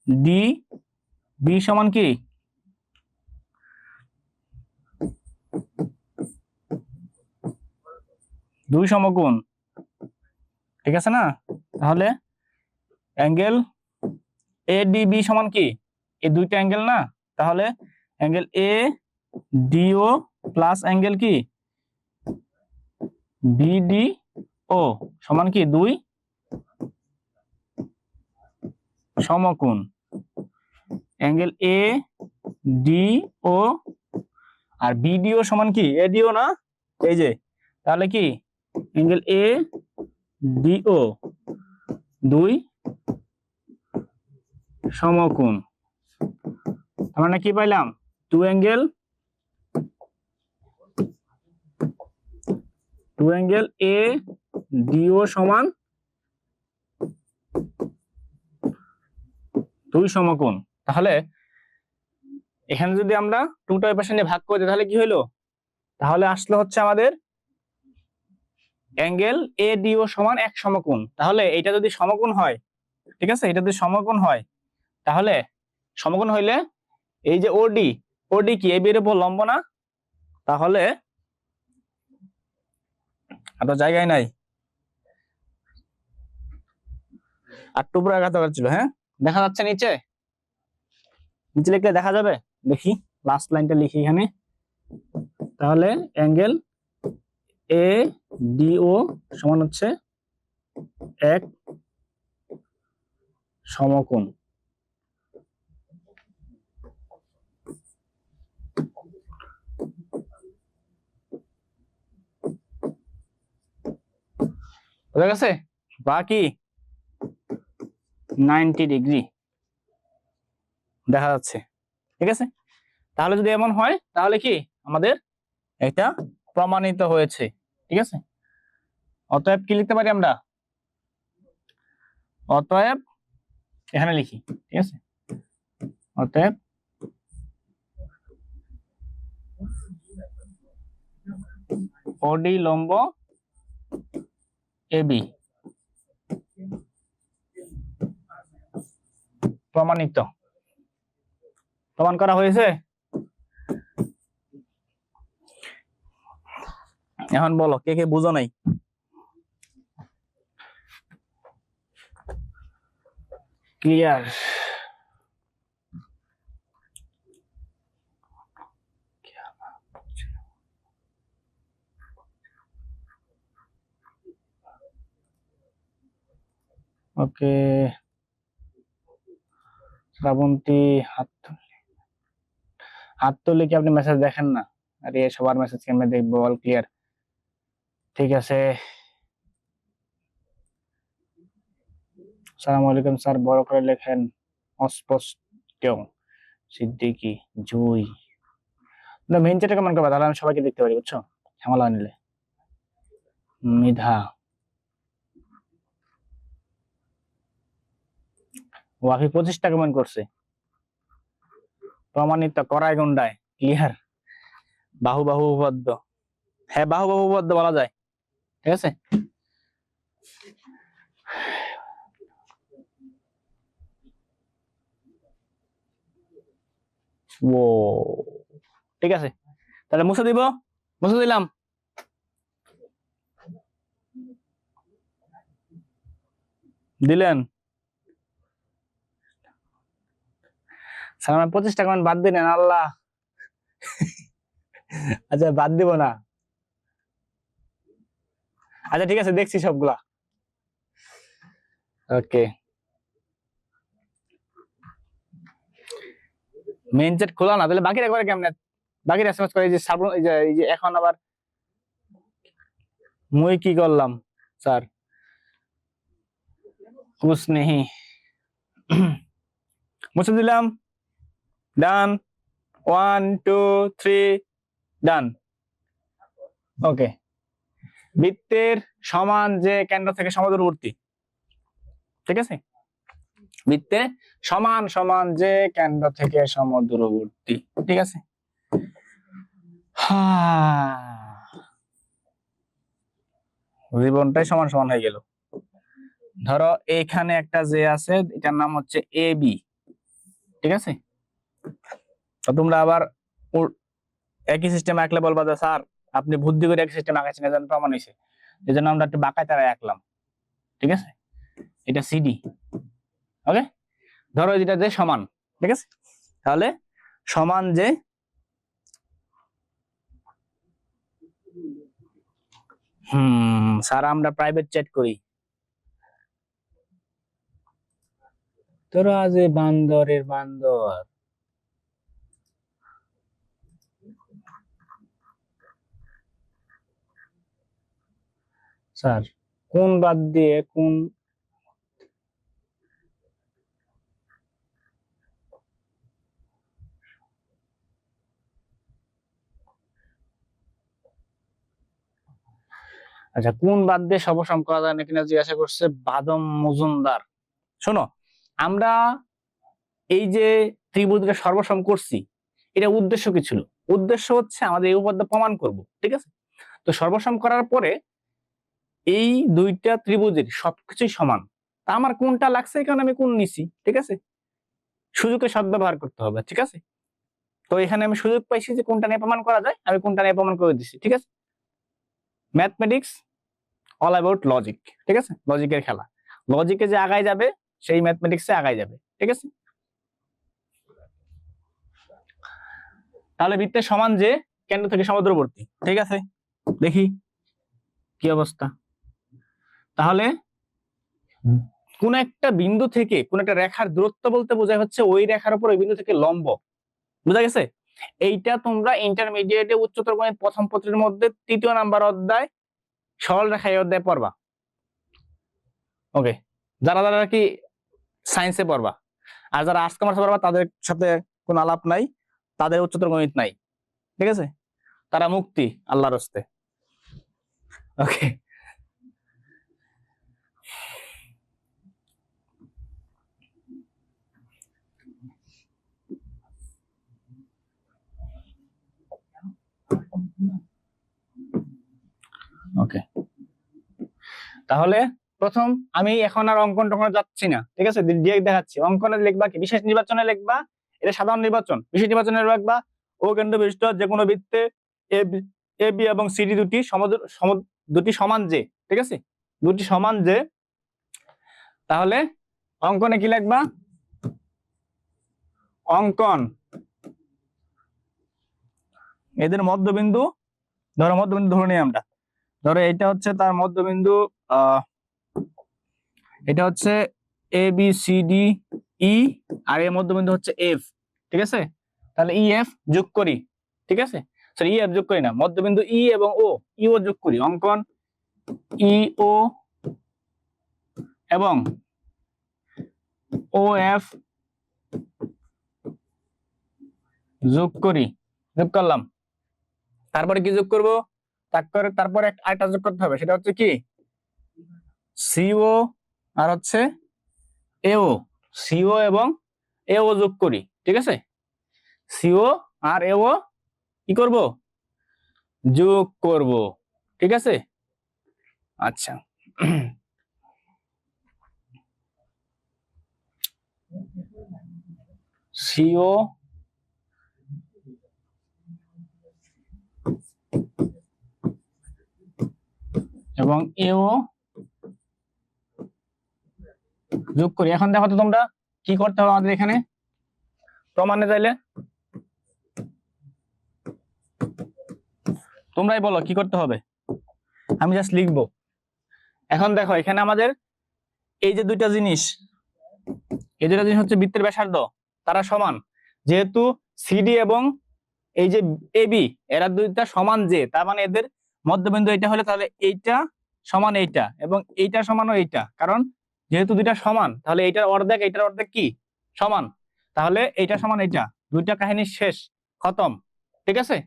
ডি বি সমান কি দুই সমকোণ, ঠিক আছে না? তাহলে অ্যাঙ্গেল এ ডি বি সমান কি এই দুইটা অ্যাঙ্গেল না, তাহলে angle A D O plus angle কি বিডি ও সমান কি দুই সমকোণ। অ্যাঙ্গেল এ ডি ও আর বিডিও সমান কি এডিও না, এই যে, তাহলে কি অ্যাঙ্গেল এ ডিও দুই সমকোণ, তার মানে কি পাইলাম? টু অ্যাঙ্গেল এ ডিও সমান দুই সমকোণ। তাহলে এখানে যদি আমরা টুটা ওই পাশে নিয়ে ভাগ করে দিই তাহলে কি হইলো? তাহলে আসলে হচ্ছে আমাদের অ্যাঙ্গেল এ ডিও সমান এক সমকোণ। তাহলে এটা যদি সমকোণ হয়, ঠিক আছে, এটা যদি সমকোণ হয় তাহলে সমকোণ হইলে এই যে ওডি, ওডি কি এবি এর উপর লম্ব না? তাহলে এত জায়গায় নাই, আর টুকরো আঘাত ছিল, হ্যাঁ দেখা যাচ্ছে নিচে, নিচে লিখলে দেখা যাবে, দেখি লাস্ট লাইনটা লিখি এখানে। তাহলে অ্যাঙ্গেল এ ডিও সমান হচ্ছে এক সমকোণ। বুঝা গেছে? বাকি 90 ডিগ্রি দেখা যাচ্ছে, ঠিক আছে। তাহলে যদি এমন হয় তাহলে কি আমাদের এটা প্রমাণিত হয়েছে, ঠিক আছে। অতএব কি লিখতে পারি আমরা? অতএব এখানে লিখি, ঠিক আছে, অতএব ওডি লম্ব এবি প্রমাণিত। প্রমাণ করা হয়েছে। এখন বলো কে কে বুঝো নাই? ক্লিয়ার? ওকে, শ্রাবন্তী হাত তুললে কি আপনি মেসেজ দেখেন না? আরে সবার মেসেজ কেমনে দেখবো? অল ক্লিয়ার, ঠিক আছে। আসসালামু আলাইকুম স্যার, বড় করে লেখেন। অস্পষ্ট সিদ্দিকি জুই মেইন চ্যাটে কমেন্ট করবা, তাহলে আমি সবাইকে দেখতে পারি, বুঝছো? ঝামেলা নিলে। মিধা, ওয়াফি 25টা কমেন্ট করছে। প্রমাণিত, করায় গুন্ডায়, ক্লিয়ার। বাহু বাহু উপপাদ্য, হ্যাঁ বাহু বাহু উপপাদ্য বলা যায়, ঠিক আছে। ও ঠিক আছে, তাহলে মুছে দিব, মুছে দিলাম। দিলেন? স্যার 25টা কমেন্ট বাদ দিলেন, আল্লাহ। আচ্ছা বাদ দিব না, আচ্ছা ঠিক আছে, দেখছি সবগুলা। ওকে, মেইন চ্যাট খোলা না, তাহলে বাকিরা করে কেমনে? বাকিরা এসএমএস করে, এই যে এখন আবার মুই কি করলাম স্যার? কুছ নেহি। মুছে দিলাম, ডান। 1 2 3 ডান। ওকে, বৃত্তের সমান যে কেন্দ্র থেকে সমদূরবর্তী, ঠিক আছে। বৃত্তে সমান সমান যে কেন্দ্র থেকে সমদূরবর্তী, ঠিক আছে। জীবনটাই সমান সমান হয়ে গেল। ধরো এইখানে একটা যে আছে, এটার নাম হচ্ছে এ বি, ঠিক আছে। তো তোমরা আবার একই সিস্টেম আঁকলে বলবা যে স্যার আপনি বুদ্ধি করে একই সিস্টেম আঁকাইছেন, এজন্য প্রমাণ হয়েছে। এই জন্য আমরা একটু বাঁকায় তারা আঁকলাম, ঠিক আছে। এটা সিডি, ওকে। ধরো যেটা যে সমান, ঠিক আছে। তাহলে সমান যে, স্যার আমরা প্রাইভেট চ্যাট করি। তোরা যে বান্দরের বান্দর। স্যার কোন বাদ দিয়ে কোন? আচ্ছা, কোন বাদ দিয়ে সবসম করা যায় না কিনা জিজ্ঞাসা করছে বাদম মজুমদার। শোনো, আমরা এই যে ত্রিভুজটা সর্বসম করছি, এটা উদ্দেশ্য কি ছিল? উদ্দেশ্য হচ্ছে আমাদের এই উপপাদ্য প্রমাণ করব, ঠিক আছে। তো সর্বসম করার পরে এই দুইটা ত্রিভুজের সবকিছুই সমান, তা আমার কোনটা লাগছে এই কারণে আমি কোন নিছি, ঠিক আছে। সুযোগের সদ্ব্যবহার করতে হবে, ঠিক আছে। তো এখানে আমি সুযোগ পাইছি যে কোনটা নিয়ে প্রমাণ করা যায়, আমি কোনটা নিয়ে প্রমাণ করে দিচ্ছি, ঠিক আছে। ম্যাথমেটিক্স অল অ্যাবাউট লজিক, ঠিক আছে। লজিকের খেলা, লজিকে যে আগায় যাবে সেই ম্যাথমেটিক্সে আগায় যাবে, ঠিক আছে। তাহলে বৃত্তের সমান যে কেন্দ্র থেকে সমুদ্রবর্তী, ঠিক আছে। দেখি কি অবস্থা। তাহলে কোন একটা বিন্দু থেকে কোন একটা রেখার দূরত্ব বলতে বোঝায় হচ্ছে ওই রেখার উপর ওই বিন্দু থেকে লম্ব, বুঝা গেছে। এইটা তোমরা ইন্টারমিডিয়েটে উচ্চতর গণিত প্রথম পত্রের মধ্যে 3য় নাম্বার অধ্যায় সরল রেখা এই অধ্যায় পড়বা, ওকে। যারা যারা কি সায়েন্সে পড়বা, আর যারা আর্টস কমার্সে পড়বা তাদের সাথে কোনো আলাপ নাই, তাদের উচ্চতর গণিত নাই, ঠিক আছে। তারা মুক্তি আল্লাহর হস্তে, ওকে। তাহলে প্রথম আমি এখন আর অঙ্কন টঙ্কন যাচ্ছি না, ঠিক আছে, ডিরেক্ট দেখাচ্ছি। অঙ্কনে লিখবা কি, বিশেষ নির্বাচনে লিখবা এটা সাধারণ নির্বাচন, বিশেষ নির্বাচনে লিখবা ও কেন্দ্র বিশিষ্ট যে কোনো বৃত্তে এ বি এবং সিডি দুটি সমান যে, ঠিক আছে, দুটি সমান যে। তাহলে অঙ্কনে কি লিখবা, অঙ্কন এদের মধ্যবিন্দু, ধরো মধ্যবিন্দু ধরে নিই আমরা, ধরো এটা হচ্ছে তার মধ্যবিন্দু, এটা হচ্ছে এ বি সি ডি ই, আর এর মধ্যবিন্দু হচ্ছে এফ, ঠিক আছে। তাহলে ই এফ যোগ করি, ঠিক আছে, সরি ই এফ যোগ করি না, মধ্যবিন্দু ই এবং ও, ই ও যোগ করি। অঙ্কন ই ও এবং ও এফ যোগ করি, যোগ করলাম। তারপরে কি যোগ করব, তারপরে আরেকটা যোগ করতে হবে, সেটা হচ্ছে কি সিও আর হচ্ছে এও, সিও এবং এও যোগ করি, ঠিক আছে, সিও আর এও কি করব, যোগ করব, ঠিক আছে। আচ্ছা, সিও এবং এও যোগ করি। এখন দেখো তো তোমরা কি করতে হবে আমাদের এখানে প্রমাণে, চাইলে তোমরাই বলো কি করতে হবে, আমি জাস্ট লিখবো। এখন দেখো এখানে আমাদের এই যে দুইটা জিনিস, এই দুইটা জিনিস হচ্ছে বৃত্তের ব্যাসার্ধ, তারা সমান, যেহেতু সিডি এবং এই যে এবি এরা দুইটা সমান যে, তার মানে এদের মধ্যবিন্দু এটা হলে তাহলে এইটা সমান এইটা এবং এইটা সমানও এইটা, কারণ যেহেতু দুইটা সমান তাহলে এইটার অর্ধেক এইটার অর্ধেক কি সমান, তাহলে এইটা সমান এইটা, দুইটা কাহিনী শেষ, খতম, ঠিক আছে,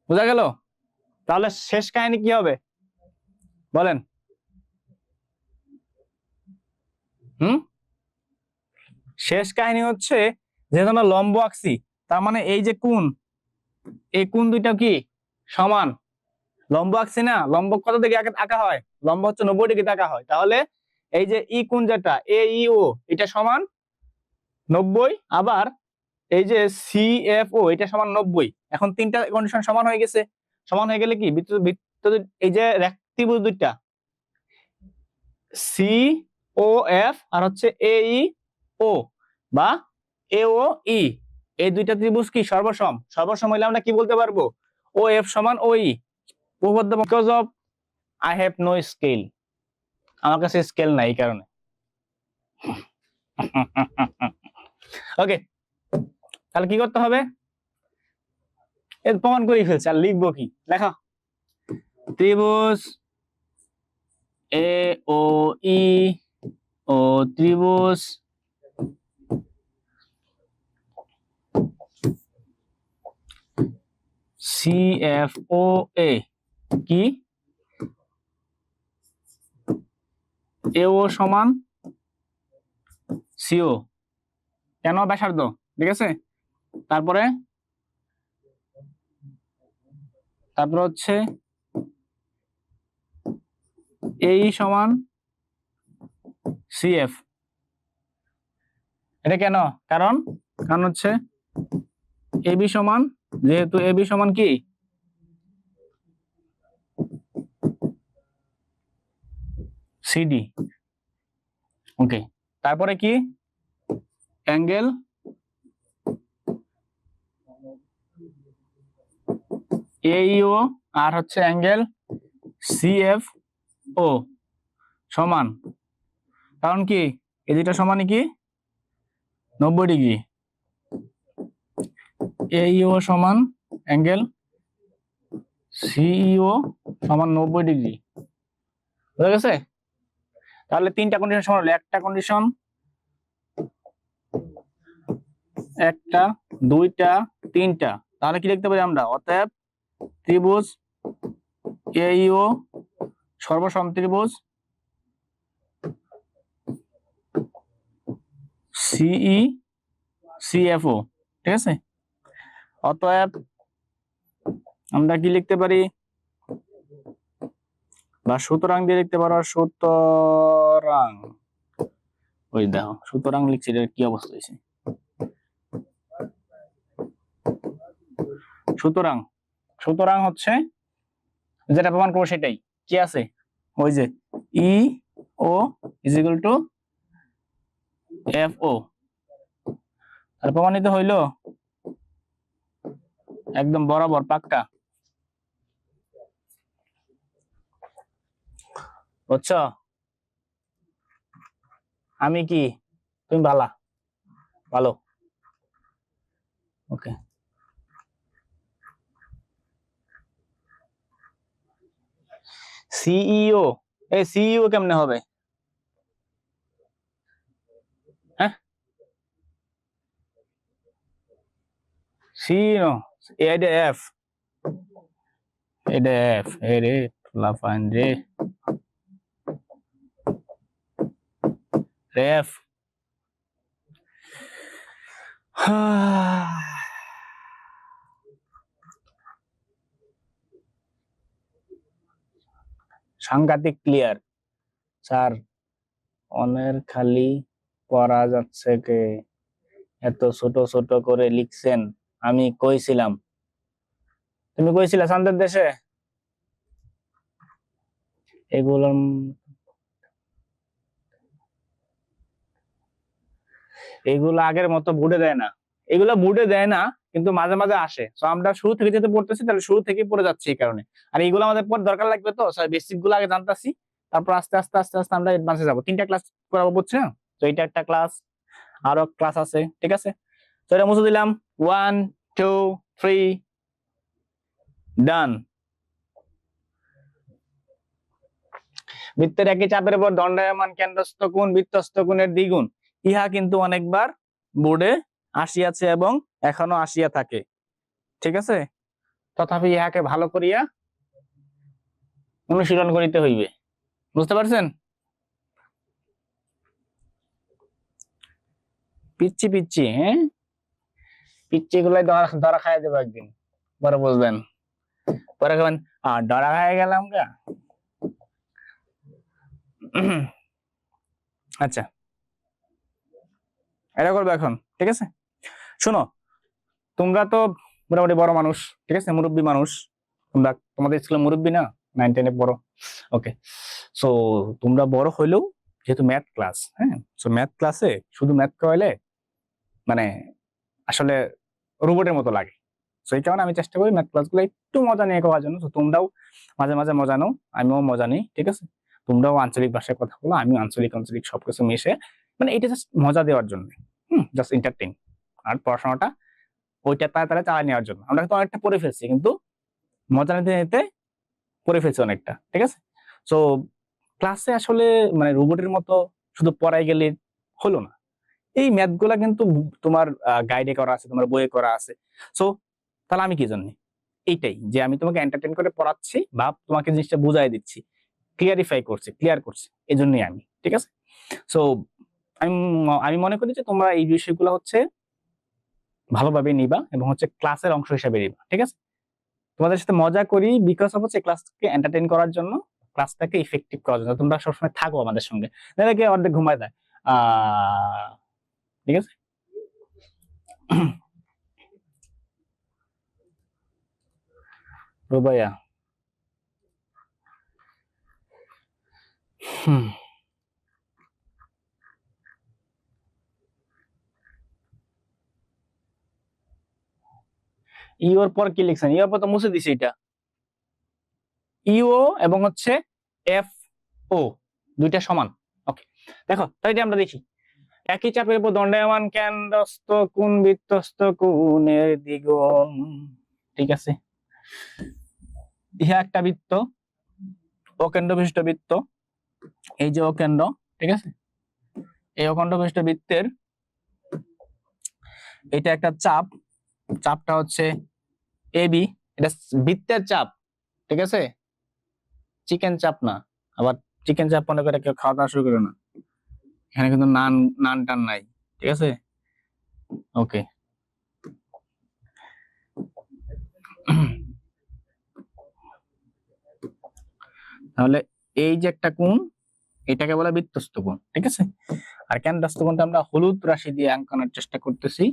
বোঝা গেল। তাহলে শেষ কাহিনী কি হবে বলেন, হুম, শেষ কাহিনী হচ্ছে যেহেতু আমরা লম্ব আঁকছি, তার মানে এই যে কোণ, এই কোণ দুইটা কি সমান, লম্ব আঁকছি না, লম্ব কত দিকে আঁকা হয়, লম্ব হচ্ছে 90 ডিগ্রিতে আঁকা হয়। তাহলে এই যে ই কোণ যেটা এ ই ও এটা সমান 90, আবার এই যে সি এফ ও এটা সমান 90। এখন তিনটা কন্ডিশন সমান হয়ে গেছে, সমান হয়ে গেলে কি এই যে ত্রিভুজ দুইটা সি ও এফ আর হচ্ছে এ ই ও বা এ ও ই, এই দুইটা ত্রিভুজ কি সর্বসম, সর্বসম হইলে আমরা কি বলতে পারবো, ও এফ সমান ও ই। উপপাদ্য because of I have no scale, আমার কাছে স্কেল নাই এই কারণে। ওকে, তাহলে কি করতে হবে, এর প্রমাণ করে ফেলছে, আর লিখবো কি, লেখা ত্রিভুজ এ ও ই ও ত্রিভুজ সি এফ ও এ কি এও সমান সিও, কেন ব্যাসার্ধ, ঠিক আছে। তারপরে হচ্ছে এই সমান সিএফ, এটা কেন, কারণ কারণ হচ্ছে এবি সমান, যেহেতু এবি সমান কি সিডি, ওকে। তারপরে কি অ্যাঙ্গেল এইও আর হচ্ছে অ্যাঙ্গেল সিএফ ও সমান, কারণ কি এই দুইটা সমানই কি 90 ডিগ্রি, এইও সমান অ্যাঙ্গেল সিইও সমান 90 ডিগ্রি, বুঝা গেছে। তাহলে তিনটা কন্ডিশন সমান হলো, একটা কন্ডিশন, একটা, দুইটা, তিনটা, তাহলে কি লিখতে পারি আমরা, অতএব ত্রিভুজ এইও সর্বসম ত্রিভুজ সিই সিএফও, ঠিক আছে। অতএব আমরা কি লিখতে পারি, বা সুতরাং দিয়ে লিখতে পারো, সুতরাং। ওই দেখো সুতরাং লিখছি, এটা কি অবস্থা হয়েছে। সুতরাং, সুতরাং হচ্ছে যেটা প্রমাণ করবো সেটাই কি আছে, ওই যে E O is equal to F O, আর প্রমাণিত হইলো একদম বরাবর পাক্কা, বুঝছো? আমি কি, তুমি ভালা, ভালো, ওকে। সিইও, এই সিইও কেমনে হবে? হ্যাঁ, সিইও, এটা এফ, এটা এফ, এ রে লাফান রে, এফ। সাংঘাতিক ক্লিয়ার স্যার, অনের খালি পড়া যাচ্ছে কে, এত ছোট ছোট করে লিখছেন, আমি কইছিলাম। তুমি কইছিলা চান্দের দেশে এগুলো, এগুলো আগের মতো বুড়ে দেয় না, এগুলো বুড়ে দেয় না, কিন্তু মাঝে মাঝে আসে। তো আমরা শুরু থেকে যেহেতু পড়তেছি, তাহলে শুরু থেকে পড়ে যাচ্ছে এই কারণে। আর এইগুলো আমাদের পর দরকার লাগবে, তো বেসিক গুলো আগে জানতাছি, তারপর আস্তে আস্তে আস্তে আস্তে আমরা অ্যাডভান্সে যাবো। 3টা ক্লাস করাবো, বুঝছো? তো এইটা একটা ক্লাস, আরো ক্লাস আছে, ঠিক আছে? তো এটা মুছে দিলাম, 1 2 3 ডান। বৃত্তের একই চাপের উপর দণ্ডায়মান কেন্দ্রস্থ কোণ বৃত্তস্থ কোণের দ্বিগুণ, ইহা কিন্তু অনেকবার বোর্ডে আসিয়াছে এবং এখনো আসিয়া থাকে, ঠিক আছে? তথাপি ইহাকে ভালো করিয়া অনুশীলন করিতে হইবে, বুঝতে পারছেন? পিচ্ছি পিচ্ছি, হ্যাঁ, পিচ্ছি গুলাই ধরা খাইয়া দেবো একদিন, পরে বুঝবেন, পরে খাবেন ধরা খাইয়া গেলাম গা। আচ্ছা, এটা করবো এখন, ঠিক আছে? শোনো, তোমরা তো মোটামুটি বড় মানুষ, ঠিক আছে, মুরব্বী মানুষ তোমরা, তোমাদের স্কুলে মুরব্বী না, 9 10-এ বড়, ওকে। সো তোমরা বড় হইলেও যেহেতু ম্যাথ ক্লাস, হ্যাঁ, সো ম্যাথ ক্লাসে শুধু ম্যাথ করাইলে মানে আসলে রোবটের মতো লাগে। সো এই কারণে আমি চেষ্টা করি ম্যাথ ক্লাসগুলো একটু মজা নিয়ে করার জন্য। তো তোমরাও মাঝে মাঝে মজা নাও, আমিও মজা নিই, ঠিক আছে? তোমরাও আঞ্চলিক ভাষায় কথা বলো, আমি আঞ্চলিক আঞ্চলিক সবকিছু মিশে, মানে এটা জাস্ট মজা দেওয়ার জন্য, জাস্ট এন্টারটেইন। আর পড়াশোনাটা ওইটা তাড়াতাড়ি চালিয়ে নেওয়ার জন্য। আমরা কিন্তু অনেকটা পড়ে ফেলছি, কিন্তু মজা নিতে নিতে পড়ে ফেলছি অনেকটা, ঠিক আছে? সো ক্লাসে আসলে মানে রোবটের মতো শুধু পড়াই গেলে হলো না। এই ম্যাথ গুলা কিন্তু তোমার গাইডে করা আছে, তোমার বইয়ে করা আছে। সো তাহলে আমি কি জানি, এইটাই যে আমি তোমাকে এন্টারটেইন করে পড়াচ্ছি বা তোমাকে জিনিসটা বুঝাই দিচ্ছি, ক্লিয়ারিফাই করছি, ক্লিয়ার করছি, এই জন্যই আমি, ঠিক আছে? সো আমি আমি মনে করি যে তোমরা এই বিষয়গুলো হচ্ছে ভালোভাবে নিবা এবং হচ্ছে ক্লাসের অংশ হিসেবে নিবা, ঠিক আছে? তোমাদের সাথে মজা করি বিকজ অফ হচ্ছে ক্লাসকে এন্টারটেইন করার জন্য, ক্লাসটাকে ইফেক্টিভ করার জন্য। তোমরা সবসময় থাকো আমাদের সঙ্গে, নাহলে কি অর্ধেক ঘুমায় যায়। ঠিক আছে। রুবাইয়া, ইওর পর কি লিখছেন? ইওর পর তো মুছে দিছি এটা, ইও এবং হচ্ছে এফ ও দুইটা সমান, ওকে। দেখো তাই আমরা দেখি, একই চাপের উপর দণ্ডায়মান কেন্দ্রস্থ কোণ বৃত্তস্থ কোণের দ্বিগুণ, ঠিক আছে? ইহা একটা বৃত্ত, অকেন্দ্র বিশিষ্ট বৃত্ত, এই যে অকেন্দ্র, ঠিক আছে? এই অকেন্দ্র বিশিষ্ট বৃত্তের এটা একটা চাপ, চাপটা হচ্ছে এবি, এটা বৃত্তের চাপ, ঠিক আছে? চিকেন চাপ না, আবার চিকেন চাপ মনে করে কেউ খাওয়া দাওয়া শুরু করে না, এখানে কিন্তু নান নান টান নাই, ঠিক আছে? ওকে। তাহলে এই যে একটা কোণ, এটাকে বলে বৃত্তস্থ কোণ, ঠিক আছে। আর কেন্দ্রস্থ কোণটা আমরা হলুদ রাশি দিয়ে আঁকানোর চেষ্টা করতেছি।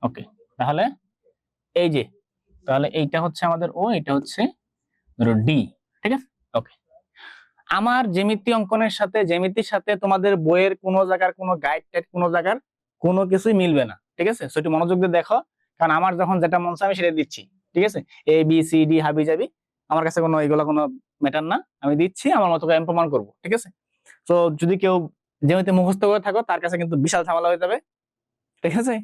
ওকে, তাহলে এই যে, তাহলে এইটা হচ্ছে আমাদের ও, এটা হচ্ছে ধরো ডি, ঠিক আছে। ওকে, আমার জ্যামিতি অঙ্কনের সাথে, জ্যামিতির সাথে তোমাদের বইয়ের কোনো জায়গার কোনো গাইড টাইড কোনো জায়গার কোনো কিছুই মিলবে না, ঠিক আছে। সো একটু মনোযোগ দিয়ে দেখো, কারণ আমার যখন যেটা মন চায় আমি সেটা দিচ্ছি, ঠিক আছে। এ বি সি ডি হাবি যাবি, আমার কাছে কোনো এগুলো কোনো ম্যাটার না, আমি দিচ্ছি আমার মতো করে আমি প্রমাণ করবো, ঠিক আছে। তো যদি কেউ জ্যামিতি মুখস্থ করে থাকো তার কাছে কিন্তু বিশাল ঝামেলা হয়ে যাবে, ঠিক আছে।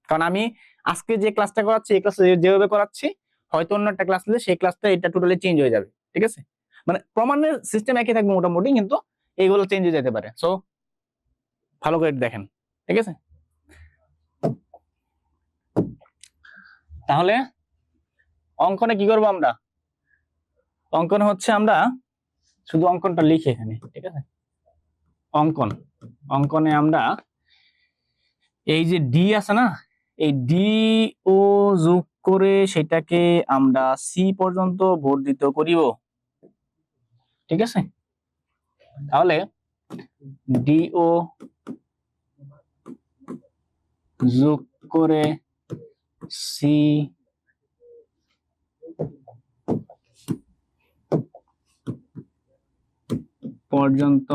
কারণ আমি আজকে যে ক্লাসটা করাচ্ছি এই ক্লাসে যেভাবে করাচ্ছি, হয়তো অন্য একটা ক্লাস নিলে সেই ক্লাসটা এটা টোটালি চেঞ্জ হয়ে যাবে, ঠিক আছে। মানে প্রমাণের সিস্টেম একই থাকবে মোটামুটি, কিন্তু এইগুলো চেঞ্জ হয়ে যেতে পারে। সো ভালো করে দেখেন, ঠিক আছে। তাহলে অঙ্কনে কি করবো আমরা? অঙ্কন হচ্ছে আমরা শুধু অঙ্কনটা লিখি এখানে, ঠিক আছে। অঙ্কন, অঙ্কনে আমরা এই যে ডি আছে না, এই ডি ও যোগ করে সেটাকে আমরা সি পর্যন্ত বর্ধিত করিব, ঠিক আছে। তাহলে ডিও যোগ করে সি পর্যন্ত,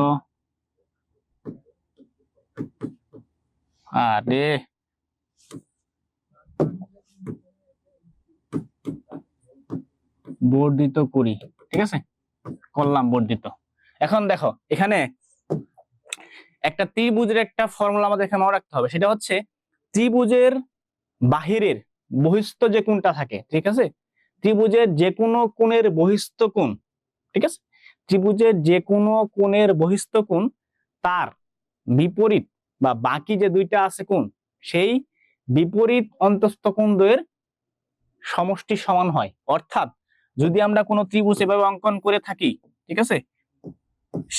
আরে বর্ধিত করি, ঠিক আছে, করলাম বর্ধিত। এখন দেখো এখানে একটা ত্রিভুজের একটা ফর্মুলা আমাদের এখানে মনে রাখতে হবে, সেটা হচ্ছে ত্রিভুজের বাহিরের বহিস্থ যে কোণটা থাকে, ঠিক আছে, ত্রিভুজের যে কোনো কোণের বহিস্থ কোণ, ঠিক আছে, ত্রিভুজের যে কোনো কোণের বহিস্থ কোণ তার বিপরীত বা বাকি যে দুইটা আছে কোণ, সেই বিপরীত অন্তস্থ কোণ দ্বয়ের সমষ্টি সমান হয়। অর্থাৎ যদি আমরা কোনো ত্রিভুজ এভাবে অঙ্কন করে থাকি, ঠিক আছে,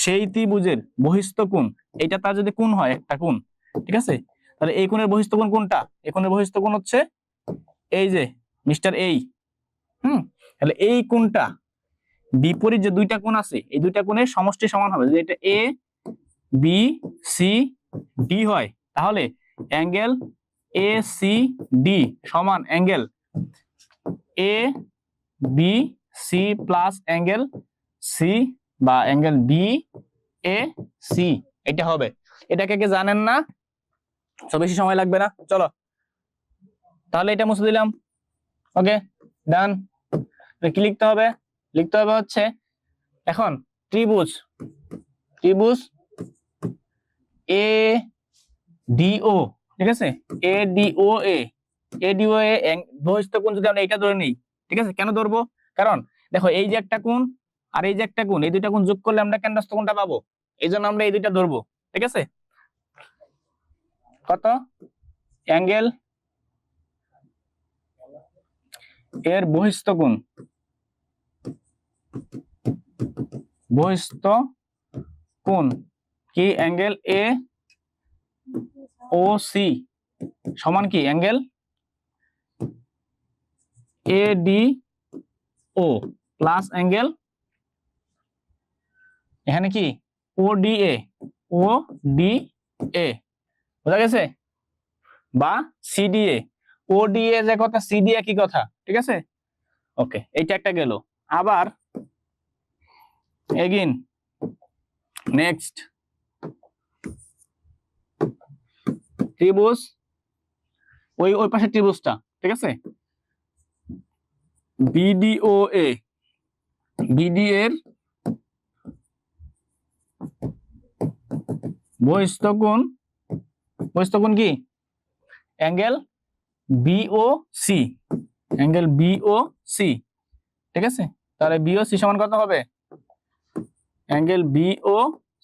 সেই ত্রিভুজের বহিস্থ কোণ, এটা তার যদি কোণ হয় একটা কোণ, ঠিক আছে, তাহলে এই কোণের বহিস্থ কোণ কোনটা? এই কোণের বহিস্থ কোণ হচ্ছে এই যে মিস্টার এই, তাহলে এই কোণটা বিপরীত যে দুইটা কোণ আছে এই দুইটা কোণের সমষ্টি সমান হবে। যদি এটা এ বি সি ডি হয়, তাহলে অ্যাঙ্গেল এ সি ডি সমান angle A B C plus angle C বা অ্যাঙ্গেল বি এ সি, এটা হবে। এটাকে কে জানেন না? তো বেশি সময় লাগবে না, চলো তাহলে এটা মুছে দিলাম। ওকে, ডান। কি লিখতে হবে? লিখতে হবে হচ্ছে এখন ত্রিভুজ, ত্রিভুজ এ ডিও, ঠিক আছে, এ ডিও এ, এ ডিও এ বহিস্থ কোণ যদি আমরা এটা ধরে নিই, ঠিক আছে। কেন ধরবো? কারণ দেখো এই যে একটা কোণ আর এই যে একটা কোণ, এই দুইটা কোণ যোগ করলে আমরা কেন্দ্রস্থ কোণটা পাবো, এই জন্য আমরা এই দুইটা ধরবো, ঠিক আছে। কত? অ্যাঙ্গেল এর বহিস্থ কোণ, বহিস্থ কোণ কি? অ্যাঙ্গেল এ ও সি সমান কি? Angle A D O plus angle এখানে কি ও D A, O D A, বোঝা গেছে? বা সিডিএ, ও ডি এ যে কথা সিডিএ কি কথা, ঠিক আছে। ওকে, এইটা একটা গেল। আবার এগেইন নেক্সট ত্রিভুজ, ওই ওই পাশে ত্রিভুজটা, ঠিক আছে, বিডিও এ, বিডি এর বহিস্থ কোণ, বহিস্থ কোণ কি? Angle B O C, angle B O C, ঠিক আছে। তাহলে বিও সি সমান কত হবে? অ্যাঙ্গেল বিও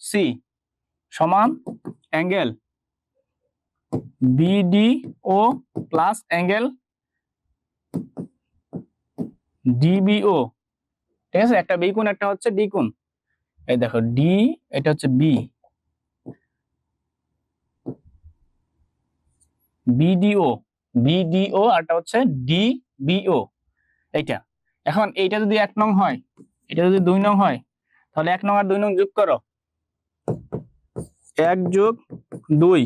সি সমান angle B D O plus angle D B O, ঠিক আছে। একটা বি কোণ একটা হচ্ছে ডি কোণ, এই দেখো ডি, এটা হচ্ছে বি, বিডিও, বিডিও আরটা হচ্ছে ডিবিও, এইটা। এখন এইটা যদি 1 নং হয়, এটা যদি 2 নং হয় তাহলে 1 নং আর 2 নং যোগ করো, 1 যোগ 2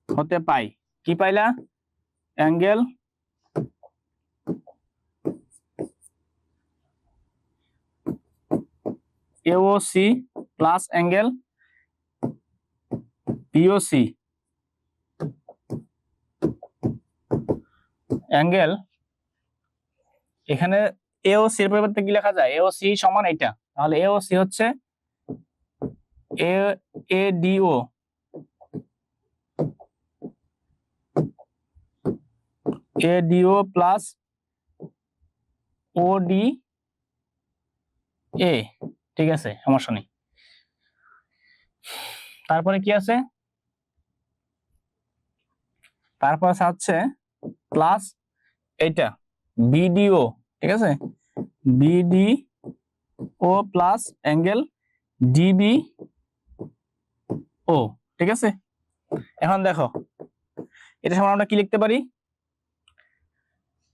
হতে পাই কি পাইলা, angle AOC plus angle BOC. Angle এখানে এওসি এর পরিবর্তে কি লেখা যায়, এওসি সমান এটা, তাহলে এওসি হচ্ছে এডিও এডিও প্লাস ওডি এ, ঠিক আছে সমস্যা নেই। তারপরে কি আছে, তারপর আছে প্লাস এটা বিডিও, ঠিক আছে, বিডিও প্লাস অ্যাঙ্গেল ডিবি ও, ঠিক আছে। এখন দেখো এটা সমান আমরা কি লিখতে পারি,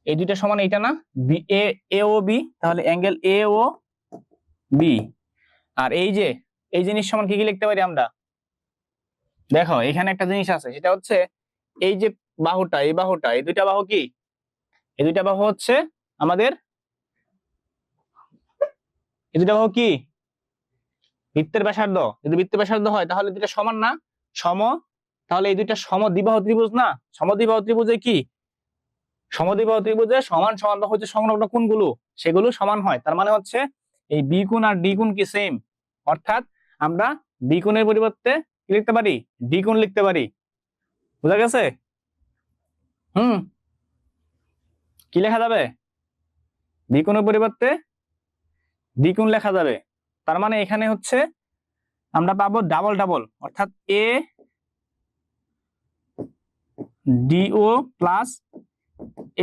এই দুইটা সমান এইটা না, বি এ ও বি, তাহলে অ্যাঙ্গেল এ ও বি। আর এই যে এই জিনিস সমান কি কি লিখতে পারি আমরা, দেখো এখানে একটা জিনিস আছে, সেটা হচ্ছে এই যে বাহুটা, এই বাহুটা, এই দুইটা বাহু কি, এই দুইটা বাহু হচ্ছে আমাদের, এই দুইটা বাহু কি বৃত্তের ব্যাসার্ধ। যদি বৃত্তের ব্যাসার্ধ হয় তাহলে দুইটা সমান না, সম, তাহলে এই দুইটা সমদ্বিবাহু ত্রিভুজ না, সমদ্বিবাহু ত্রিভুজে কি, সমদ্বিবাহু ত্রিভুজে সমান সমান বাহু হচ্ছে সংলগ্ন কোণগুলো, সেগুলো সমান হয়, তার মানে হচ্ছে এই বি কোণ আর ডি কোণ কি সেম, অর্থাৎ আমরা বি কোণের পরিবর্তে কি লিখতে পারি, ডি কোণ লিখতে পারি। বুঝা গেছে? কি লেখা যাবে, বি কোণের পরিবর্তে ডি কোণ লেখা যাবে। তার মানে এখানে হচ্ছে আমরা পাবো ডাবল ডাবল, অর্থাৎ এ ডিও প্লাস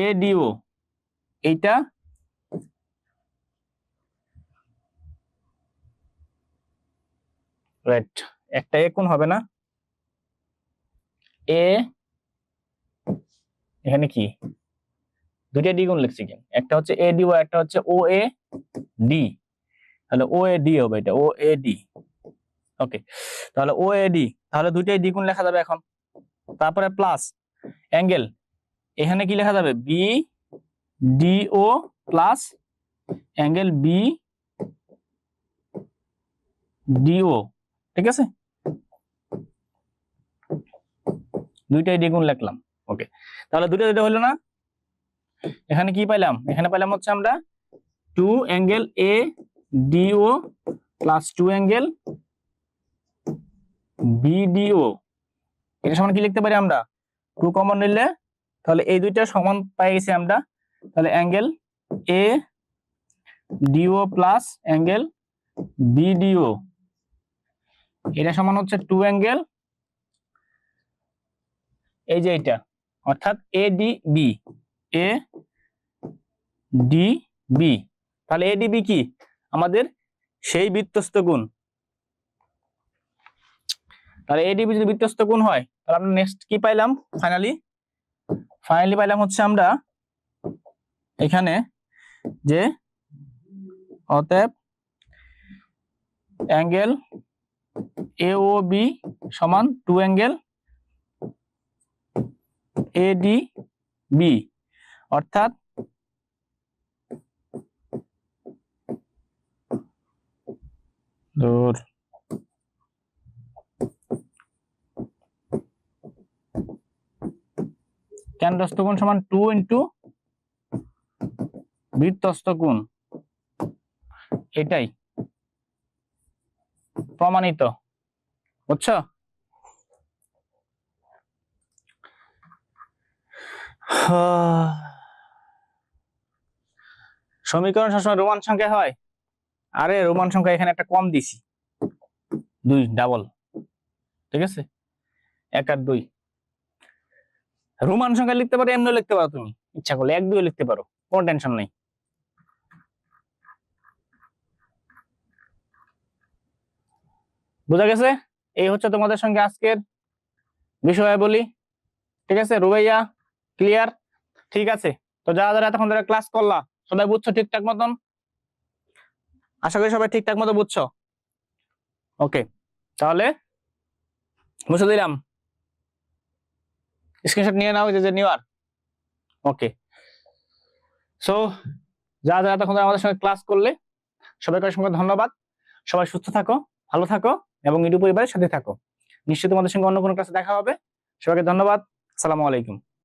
এ ডিও, এইটা রাইট, একটা এ কোণ হবে না, এ এখানে কি দুইটা ডি গুণ লিখছি, কেন একটা হচ্ছে এ ডি ও, একটা হচ্ছে ও এ ডি, তাহলে ও এ ডি হবে, এটা ও এ ডি, ওকে, তাহলে ও এ ডি, তাহলে দুইটাই ডি গুণ লেখা যাবে এখন। তারপরে প্লাস অ্যাঙ্গেল, এখানে কি লেখা যাবে, B D O plus angle B deo, ঠিক আছে, দুইটাই দ্বিগুণ লিখলাম, ওকে। তাহলে দুইটা দুইটা হলো না, এখানে কি পাইলাম, এখানে পাইলাম হচ্ছে আমরা 2 angle A D O plus 2 angle B D O, এটা সমান কি লিখতে পারি আমরা, 2 কমন নিলে তাহলে এই দুইটা সমান পাই গেছি আমরা, তাহলে angle A D O plus angle B D O, এটা সমান হচ্ছে 2 অ্যাঙ্গেল এই যে এটা, অর্থাৎ A D B, A D B, তাহলে এ ডি বি কি আমাদের সেই বৃত্তস্থ কোণ, তাহলে এ ডি বি যদি বৃত্তস্থ কোণ হয় তাহলে আমরা নেক্সট কি পাইলাম, ফাইনালি পাইলাম হচ্ছে আমরা এখানে যে অতএব অ্যাঙ্গেল এ ও বি সমান 2 অ্যাঙ্গেল এ ডি বি, অর্থাৎ দূর কেন্দ্রস্থ কোণ সমান 2 ইন্টু বৃত্তস্থ কোণ, এটাই প্রমাণিত, বুঝছো? সমীকরণ সবসময় রোমান সংখ্যা হয়, আরে রোমান সংখ্যা এখানে একটা কম দিছি, 2 ডাবল, ঠিক আছে, 1 আর 2, রোমান সংখ্যা লিখতে পারো, এমনি লিখতে পারো, তুমি ইচ্ছা করলে 1 2 লিখতে পারো, কোনো টেনশন নেই। বুঝা গেছে? এই হচ্ছে তোমাদের সঙ্গে আজকের বিষয়াবলী, ঠিক আছে রুবাইয়া, ক্লিয়ার? ঠিক আছে, তো যারা যারা এতক্ষণ ধরে ক্লাস করলা সবাই বুঝছো ঠিকঠাক মতন? আশা করি সবাই ঠিকঠাক মতো বুঝছো। ওকে, তাহলে বুঝে দিলাম, স্ক্রিনশট নিয়ে নাও, যে নেওয়ার। ওকে, সো যারা যারা তখন আমাদের সঙ্গে ক্লাস করলে সবাইকে অসংখ্য ধন্যবাদ। সবাই সুস্থ থাকো, ভালো থাকো এবং ইউটিউব পরিবারের সাথে থাকো। নিশ্চয়ই তোমাদের সঙ্গে অন্য কোনো ক্লাসে দেখা হবে। সবাইকে ধন্যবাদ। আসসালামু আলাইকুম।